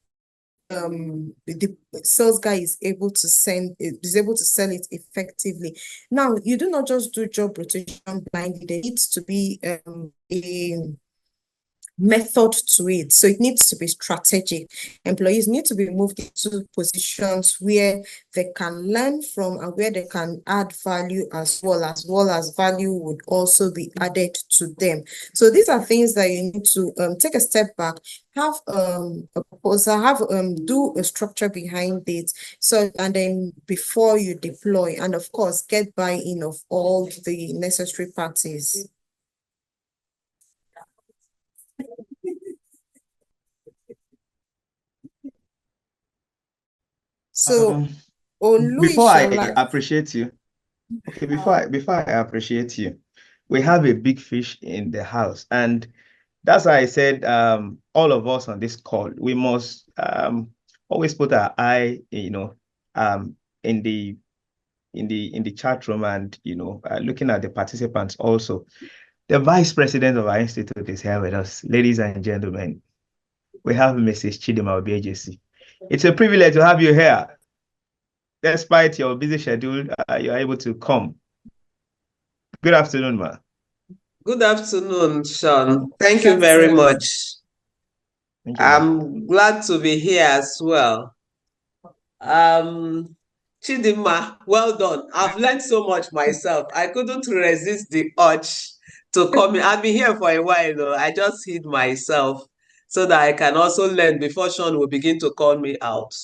the sales guy is able to sell it effectively. Now, you do not just do job rotation blindly. There needs to be method to it. So it needs to be strategic. Employees need to be moved into positions where they can learn from and where they can add value as well as value would also be added to them. So these are things that you need to take a step back, have a proposal, have do a structure behind it. So and then before you deploy, and of course get buy-in of all the necessary parties. So Before I Oluishola, appreciate you, okay, before I appreciate you, we have a big fish in the house, and that's why I said all of us on this call, we must always put our eye, in the chat room, and looking at the participants also. The vice president of our institute is here with us, ladies and gentlemen. We have Mrs. Chidinma Eke. It's a privilege to have you here. Despite your busy schedule, you're able to come. Good afternoon, ma. Good afternoon, Sean. Thank you very much. Thank you, ma. I'm glad to be here as well. Chidinma, well done. I've learned so much myself. I couldn't resist the urge to come in. I've been here for a while, though. I just hid myself so that I can also learn before Sean will begin to call me out.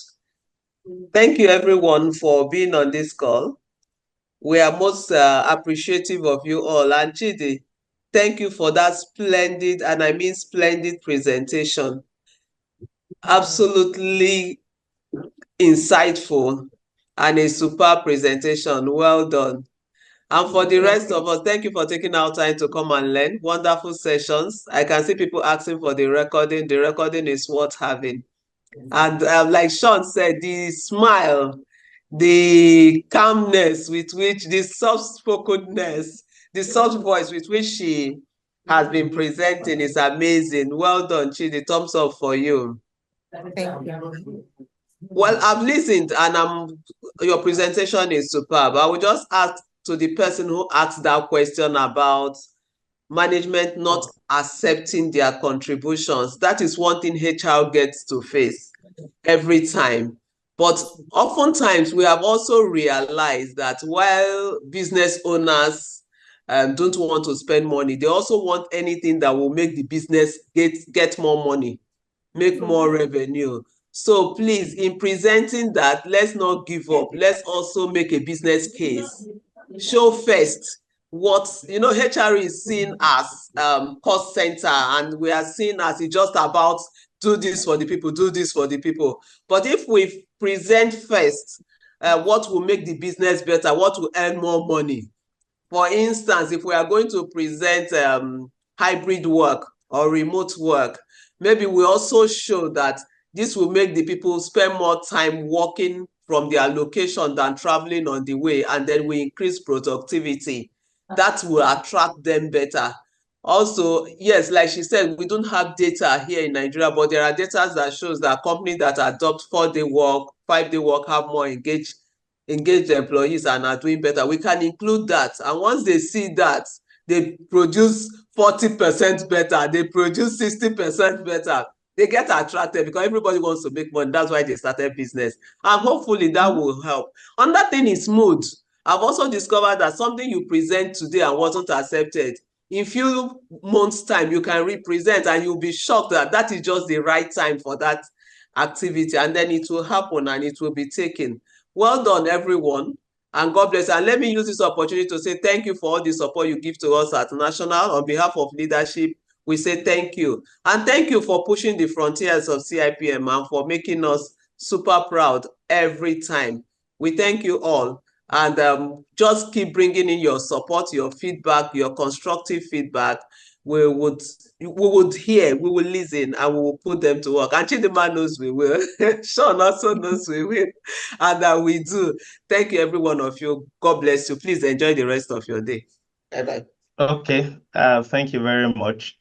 Thank you, everyone, for being on this call. We are most appreciative of you all. And Chidi, thank you for that splendid, and I mean splendid presentation. Absolutely insightful and a superb presentation. Well done. And for the rest of us, thank you for taking our time to come and learn. Wonderful sessions. I can see people asking for the recording. The recording is worth having. And like Sean said, the smile, the calmness with which, the soft-spokenness, the soft voice with which she has been presenting is amazing. Well done, Chidi. Thumbs up for you. thank you. Well, I've listened, and your presentation is superb. I will just ask to the person who asked that question about management not accepting their contributions. That is one thing HR gets to face every time. But oftentimes we have also realized that while business owners don't want to spend money, they also want anything that will make the business get more money, make more revenue. So please, in presenting that, let's not give up. Let's also make a business case. Show first what, HR is seen as cost center, and we are seen as it's just about do this for the people, do this for the people. But if we present first what will make the business better, what will earn more money. For instance, if we are going to present hybrid work or remote work, maybe we also show that this will make the people spend more time working from their location than traveling on the way, and then we increase productivity. That will attract them better. Also, yes, like she said, we don't have data here in Nigeria, but there are data that shows that companies that adopt 4-day work, 5-day work have more engaged employees and are doing better. We can include that. And once they see that, they produce 40% better, they produce 60% better, they get attracted because everybody wants to make money. That's why they started business. And hopefully that will help. Another thing is mood. I've also discovered that something you present today and wasn't accepted, in few months' time, you can represent and you'll be shocked that that is just the right time for that activity. And then it will happen and it will be taken. Well done, everyone, and God bless. And let me use this opportunity to say thank you for all the support you give to us at National. On behalf of leadership, we say thank you. And thank you for pushing the frontiers of CIPM and for making us super proud every time. We thank you all. And just keep bringing in your support, your feedback, your constructive feedback. We would hear, we will listen, and we will put them to work. And Chidinma knows we will. Sean also knows we will. And we do. Thank you, every one of you. God bless you. Please enjoy the rest of your day. Bye-bye. Okay. Thank you very much.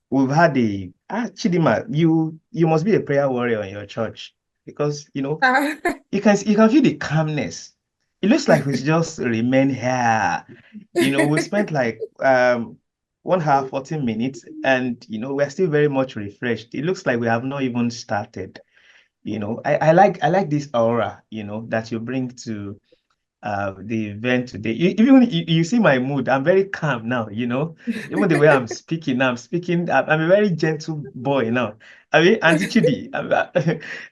We've had Chidinma, you must be a prayer warrior in your church, because you can feel the calmness. It looks like we just remain here. We spent like 1 hour, 14 minutes, and we're still very much refreshed. It looks like we have not even started. I like this aura, that you bring to the event today. You see my mood. I'm very calm now, even the way I'm speaking now. I'm a very gentle boy now. I mean, Auntie Chidi,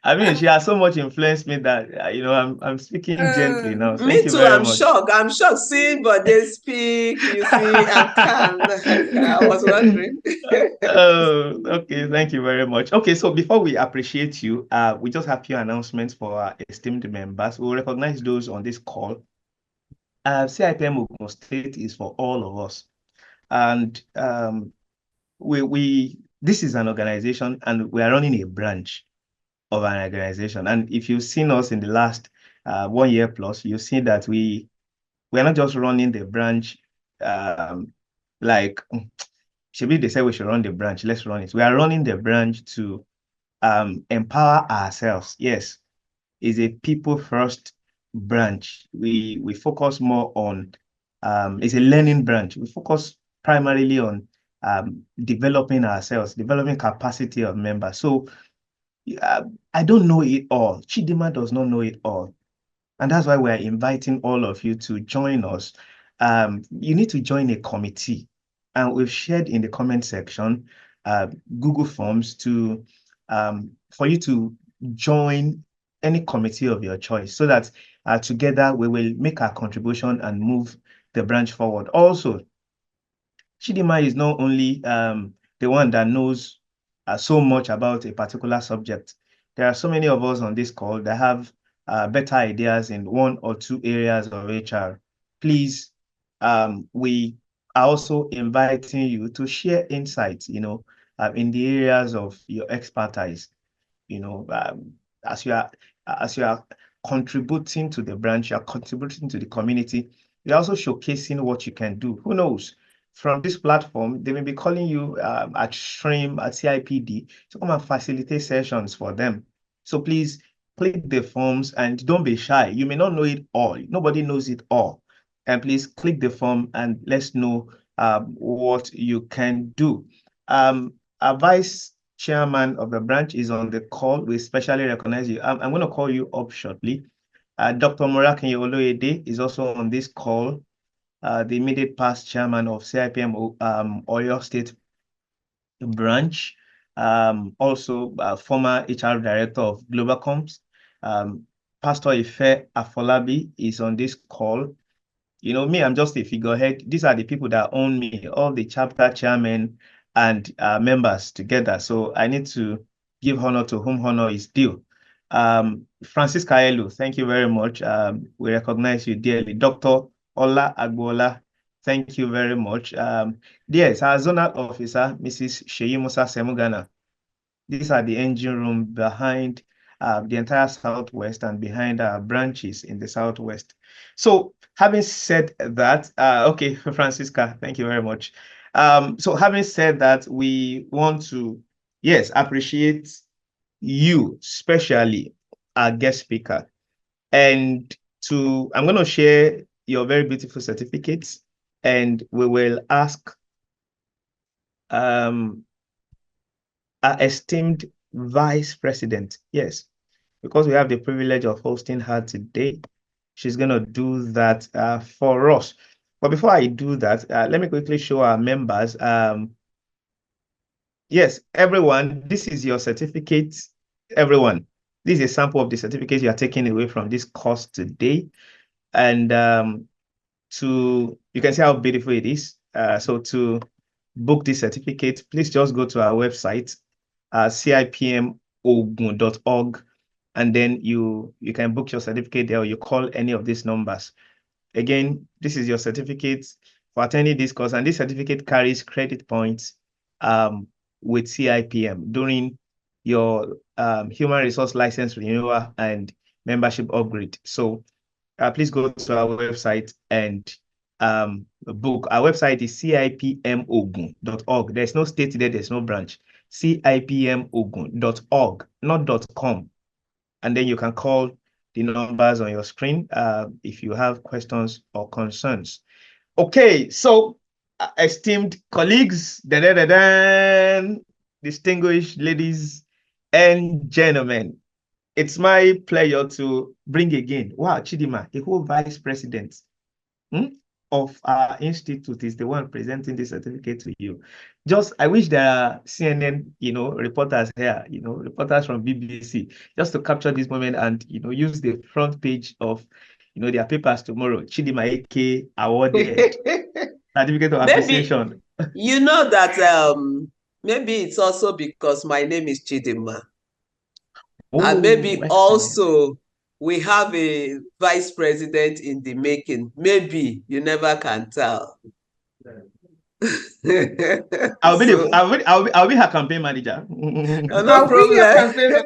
I mean, she has so much influenced me that I'm speaking gently now. Thank Me you too, very I'm much. shocked. I'm shocked. See, but they speak, you see, I'm calm. I was wondering. Oh, okay. Thank you very much. Okay, so before we appreciate you, we just have few announcements for our esteemed members. We'll recognize those on this call. CIPM Ogun State is for all of us, and we this is an organization, and we are running a branch of an organization. And if you've seen us in the last 1 year plus, you've seen that we're not just running the branch like Shebi, they say we should run the branch. Let's run it. We are running the branch to empower ourselves. Yes, it's a people first branch. We focus more on it's a learning branch. We focus primarily on developing ourselves, developing capacity of members. So I don't know it all. Chidinma does not know it all. And that's why we're inviting all of you to join us. You need to join a committee. And we've shared in the comment section Google Forms for you to join any committee of your choice so that together we will make our contribution and move the branch forward. Also, Chidinma is not only the one that knows so much about a particular subject. There are so many of us on this call that have better ideas in one or two areas of HR. Please, we are also inviting you to share insights, in the areas of your expertise. You know, as you are contributing to the branch, you are contributing to the community. You're also showcasing what you can do. Who knows? From this platform, they may be calling you at Stream, at CIPD to come and facilitate sessions for them. So please click the forms and don't be shy. You may not know it all. Nobody knows it all. And please click the form and let's know what you can do. Our vice chairman of the branch is on the call. We specially recognize you. I'm going to call you up shortly. Dr. Morakinye Oloyede is also on this call, the immediate past chairman of CIPM Oyo State branch, also former HR director of Global Comms. Pastor Ife Afolabi is on this call. Me, I'm just a figurehead. These are the people that own me, all the chapter chairmen and members together. So I need to give honor to whom honor is due. Francis Kaelu, thank you very much. We recognize you dearly. Dr. Ola Agbola, thank you very much. Yes, our zonal officer, Mrs. Sheyi Musa Semugana. These are the engine room behind the entire Southwest and behind our branches in the Southwest. So having said that, okay, Francisca, thank you very much. So having said that, we want to, yes, appreciate you, especially our guest speaker. And I'm going to share your very beautiful certificates, and we will ask our esteemed Vice President, yes, because we have the privilege of hosting her today. She's going to do that for us. But before I do that, let me quickly show our members. Yes, everyone, this is your certificate. Everyone, this is a sample of the certificates you are taking away from this course today. And you can see how beautiful it is. So to book this certificate, please just go to our website, cipmogun.org, and then you can book your certificate there, or you call any of these numbers. Again, this is your certificate for attending this course, and this certificate carries credit points with CIPM during your human resource license renewal and membership upgrade. So please go to our website and book. Our website is cipmogun.org. There's no state there, there's no branch. cipmogun.org, not .com. And then you can call the numbers on your screen if you have questions or concerns. Okay, so esteemed colleagues, distinguished ladies and gentlemen, it's my pleasure to bring again, wow, Chidinma, a whole vice president of our institute is the one presenting this certificate to you. I wish there are CNN, reporters here, reporters from BBC, just to capture this moment and, use the front page of, their papers tomorrow. Chidinma Eke awarded certificate of appreciation. You know that maybe it's also because my name is Chidinma. And maybe excellent. also we have a vice president in the making. Maybe, you never can tell. I'll be her campaign manager. No problem.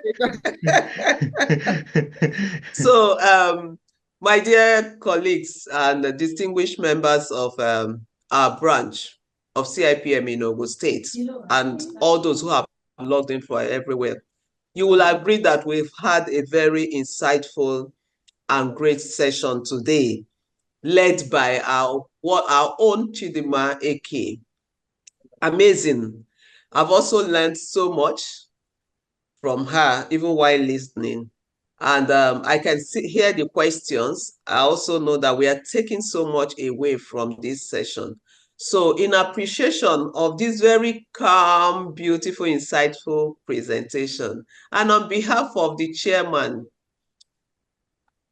So, my dear colleagues and distinguished members of our branch of CIPM in Ogun State, and all those who have logged in for everywhere, you will agree that we've had a very insightful and great session today, led by our own Chidinma Eke. Amazing. I've also learned so much from her, even while listening. And I can hear the questions. I also know that we are taking so much away from this session. So in appreciation of this very calm, beautiful, insightful presentation, and on behalf of the chairman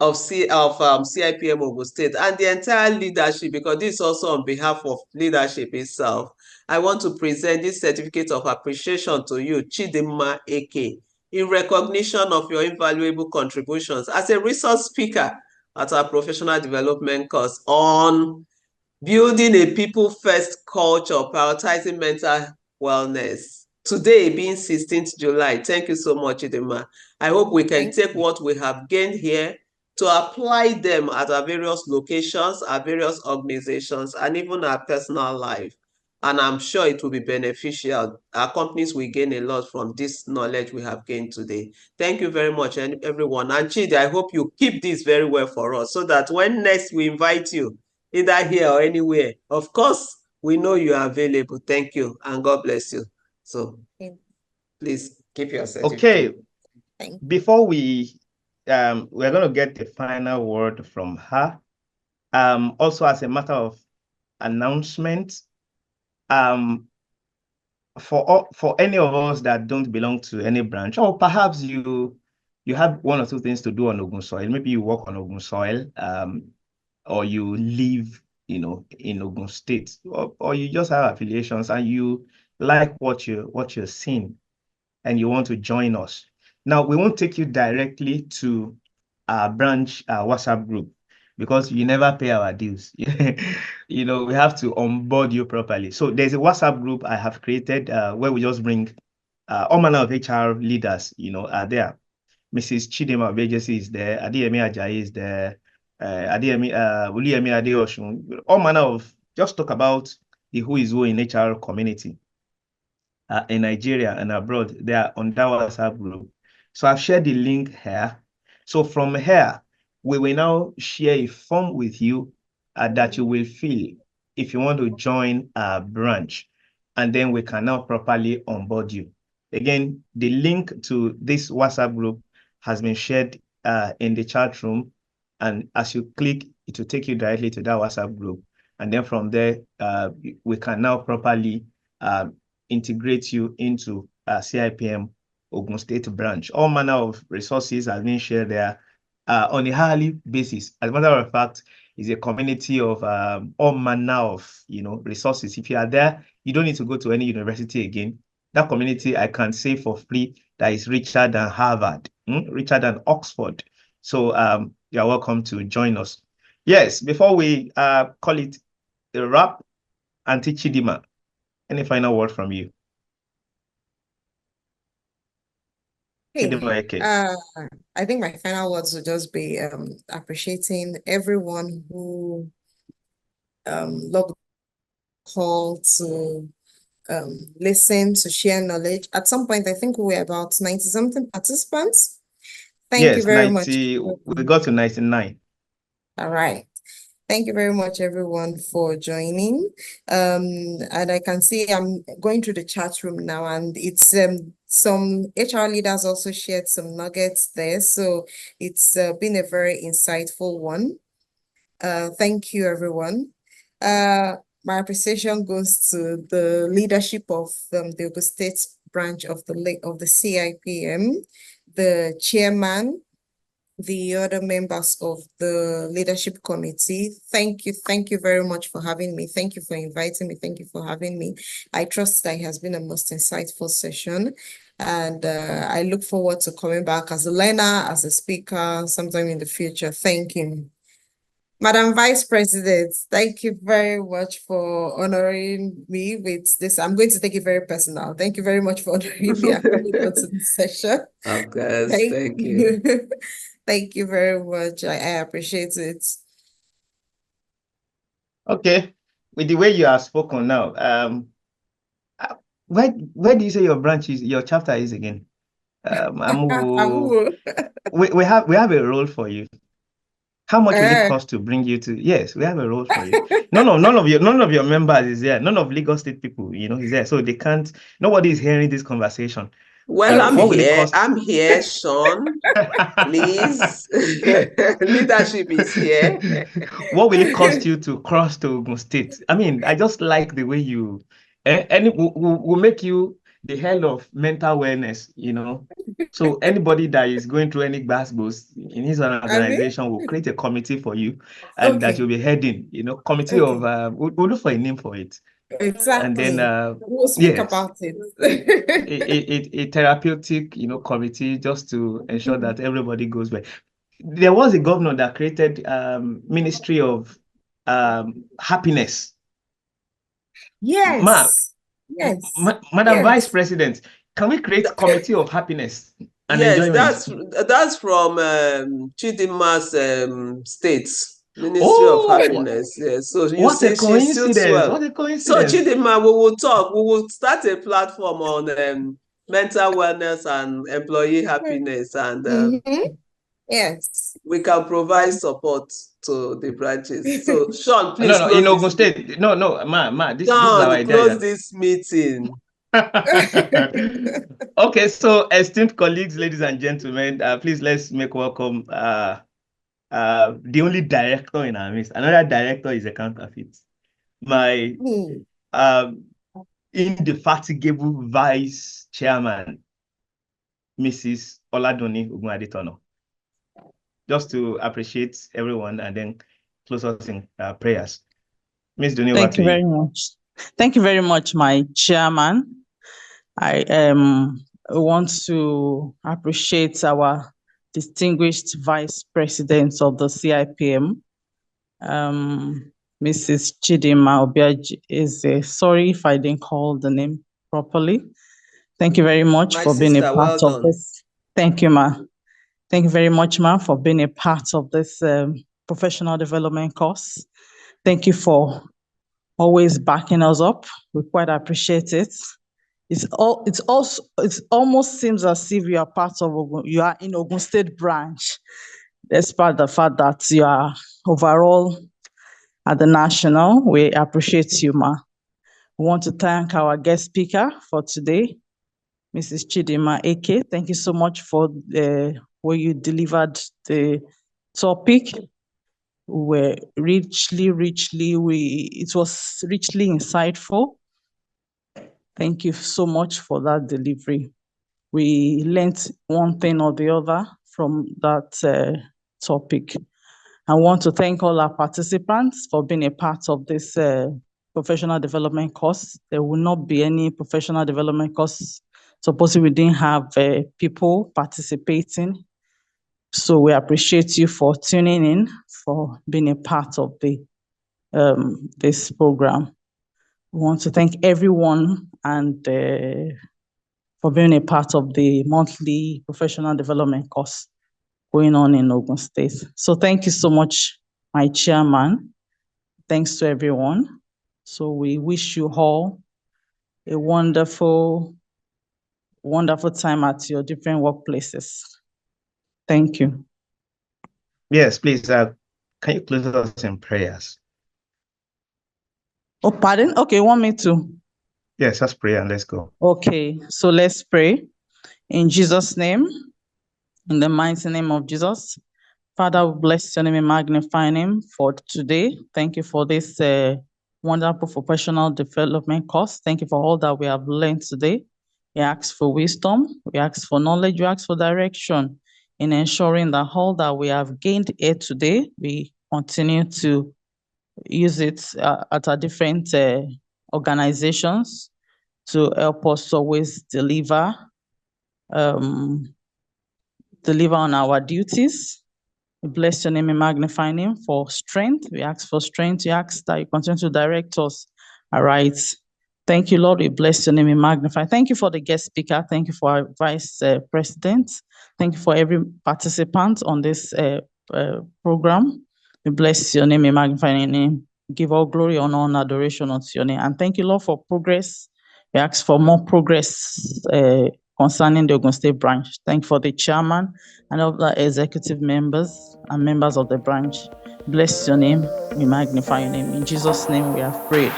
of CIPM Ogun State and the entire leadership, because this is also on behalf of leadership itself, I want to present this certificate of appreciation to you, Chidinma Eke, in recognition of your invaluable contributions as a resource speaker at our professional development course on building a people-first culture, prioritizing mental wellness. Today being 16th July. Thank you so much, Chidinma. I hope we can take what we have gained here to apply them at our various locations, our various organizations, and even our personal life. And I'm sure it will be beneficial. Our companies will gain a lot from this knowledge we have gained today. Thank you very much, everyone. And Chidi, I hope you keep this very well for us so that when next we invite you, either here or anywhere, of course, we know you are available. Thank you, and God bless you. So please keep your certificate. Okay, before we're going to get the final word from her. Also, as a matter of announcement, for any of us that don't belong to any branch, or perhaps you have one or two things to do on Ogun soil. Maybe you work on Ogun soil, or you live, in Ogun State, or you just have affiliations and you like what you're seeing, and you want to join us. Now, we won't take you directly to our branch WhatsApp group because you never pay our dues. We have to onboard you properly. So there's a WhatsApp group I have created where we just bring all manner of HR leaders, are there. Mrs. Chidinma Eke is there, Adeyemi Ajayi is there, Uliyemi Adeosun, all manner of, just talk about the who is who in HR community. In Nigeria and abroad, they are on that WhatsApp group. So I've shared the link here. So from here, we will now share a form with you that you will fill if you want to join our branch. And then we can now properly onboard you. Again, the link to this WhatsApp group has been shared in the chat room. And as you click, it will take you directly to that WhatsApp group. And then from there, we can now properly integrate you into CIPM Ogun State branch. All manner of resources have been shared there on a hourly basis. As a matter of fact, it's a community of all manner of resources. If you are there, you don't need to go to any university again. That community, I can say for free, that is richer than Harvard, richer than Oxford. So you are welcome to join us. Yes, before we call it a wrap, Auntie Chidinma, any final word from you? I think my final words would just be appreciating everyone who logged call to listen, to share knowledge. At some point, I think we were about 90-something participants. Thank you very much. We got to 99. All right. Thank you very much, everyone, for joining. And I can see I'm going through the chat room now, and it's some HR leaders also shared some nuggets there. So it's been a very insightful one. Thank you, everyone. My appreciation goes to the leadership of the Ogun State branch of the CIPM, the chairman, the other members of the leadership committee. Thank you very much for having me. Thank you for inviting me. Thank you for having me. I trust that it has been a most insightful session, and I look forward to coming back as a learner, as a speaker sometime in the future. Thank you. Madam Vice President, thank you very much for honoring me with this. I'm going to take it very personal. Thank you very much for honoring me and coming to this session. Of course, thank you. Thank you very much. I appreciate it. Okay, with the way you have spoken now, where do you say your chapter is again? We have a role for you. How much will it cost to bring you to? Yes, we have a role for you. None of your members is there. None of Lagos State people, is there. So they can't. Nobody is hearing this conversation. Well, I'm what will it here. cost? I'm here, Sean. Please, leadership is here. What will it cost you to cross to Ogun State? I mean, I just like the way you, and it will make you the hell of mental wellness, So anybody that is going through any gbasgbos in his organization will create a committee for you, and that you'll be heading, committee of, we'll look for a name for it. Exactly. And then, we'll speak about it. a therapeutic, committee just to ensure that everybody goes well. There was a governor that created Ministry of Happiness. Yes. Madam Vice President, can we create Committee of Happiness and Enjoyment? That's from Chidinma's state. Ministry of Happiness. Yeah. So you what see, a coincidence! What a coincidence! So Chidinma, we will talk. We will start a platform on mental wellness and employee happiness, and yes, we can provide support to the branches. So Sean, please. No, in Ogun State. No, ma. This is our idea. Close this meeting. Okay, so esteemed colleagues, ladies and gentlemen, please let's make welcome the only director in our midst. Another director is a counterfeit. My indefatigable vice chairman, Mrs. Oladoni Ogunadetono. Just to appreciate everyone and then close us in prayers. Ms. Doni, thank you very much. Thank you very much, my chairman. I want to appreciate our distinguished vice president of the CIPM, Mrs. Chidinma Eke. Sorry if I didn't call the name properly. Thank you very much for being a part of this. Thank you, ma. Thank you very much, ma, for being a part of this professional development course. Thank you for always backing us up. We quite appreciate it. It almost seems as if you are part of you are in Ogun State branch, despite the fact that you are overall at the national. We appreciate you, ma. We want to thank our guest speaker for today, Mrs. Chidinma Eke. Thank you so much for where you delivered the topic. It was richly insightful. Thank you so much for that delivery. We learned one thing or the other from that topic. I want to thank all our participants for being a part of this professional development course. There will not be any professional development course. Supposedly we didn't have people participating. So we appreciate you for tuning in, for being a part of the this program. We want to thank everyone and for being a part of the monthly professional development course going on in Ogun State. So thank you so much, my chairman. Thanks to everyone. So we wish you all a wonderful, wonderful time at your different workplaces. Thank you. Yes, please. Can can you close us in prayers? Oh, pardon? Okay, want me to? Yes, let's pray and let's go. Okay, so let's pray. In Jesus' name, in the mighty name of Jesus. Father, we bless your name and magnify your name for today. Thank you for this wonderful professional development course. Thank you for all that we have learned today. We ask for wisdom, we ask for knowledge, we ask for direction in ensuring that all that we have gained here today, we continue to use it at our different organizations to help us always deliver on our duties. We bless your name and magnify your name for strength. We ask for strength. We ask that you continue to direct us. All right. Thank you, Lord. We bless your name and magnify. Thank you for the guest speaker. Thank you for our vice president. Thank you for every participant on this program. We bless your name and magnify your name. Give all glory, honor, and adoration unto your name. And thank you, Lord, for progress. We ask for more progress concerning the Ogun State branch. Thank you for the chairman and all the executive members and members of the branch. Bless your name. We magnify your name. In Jesus' name we have prayed.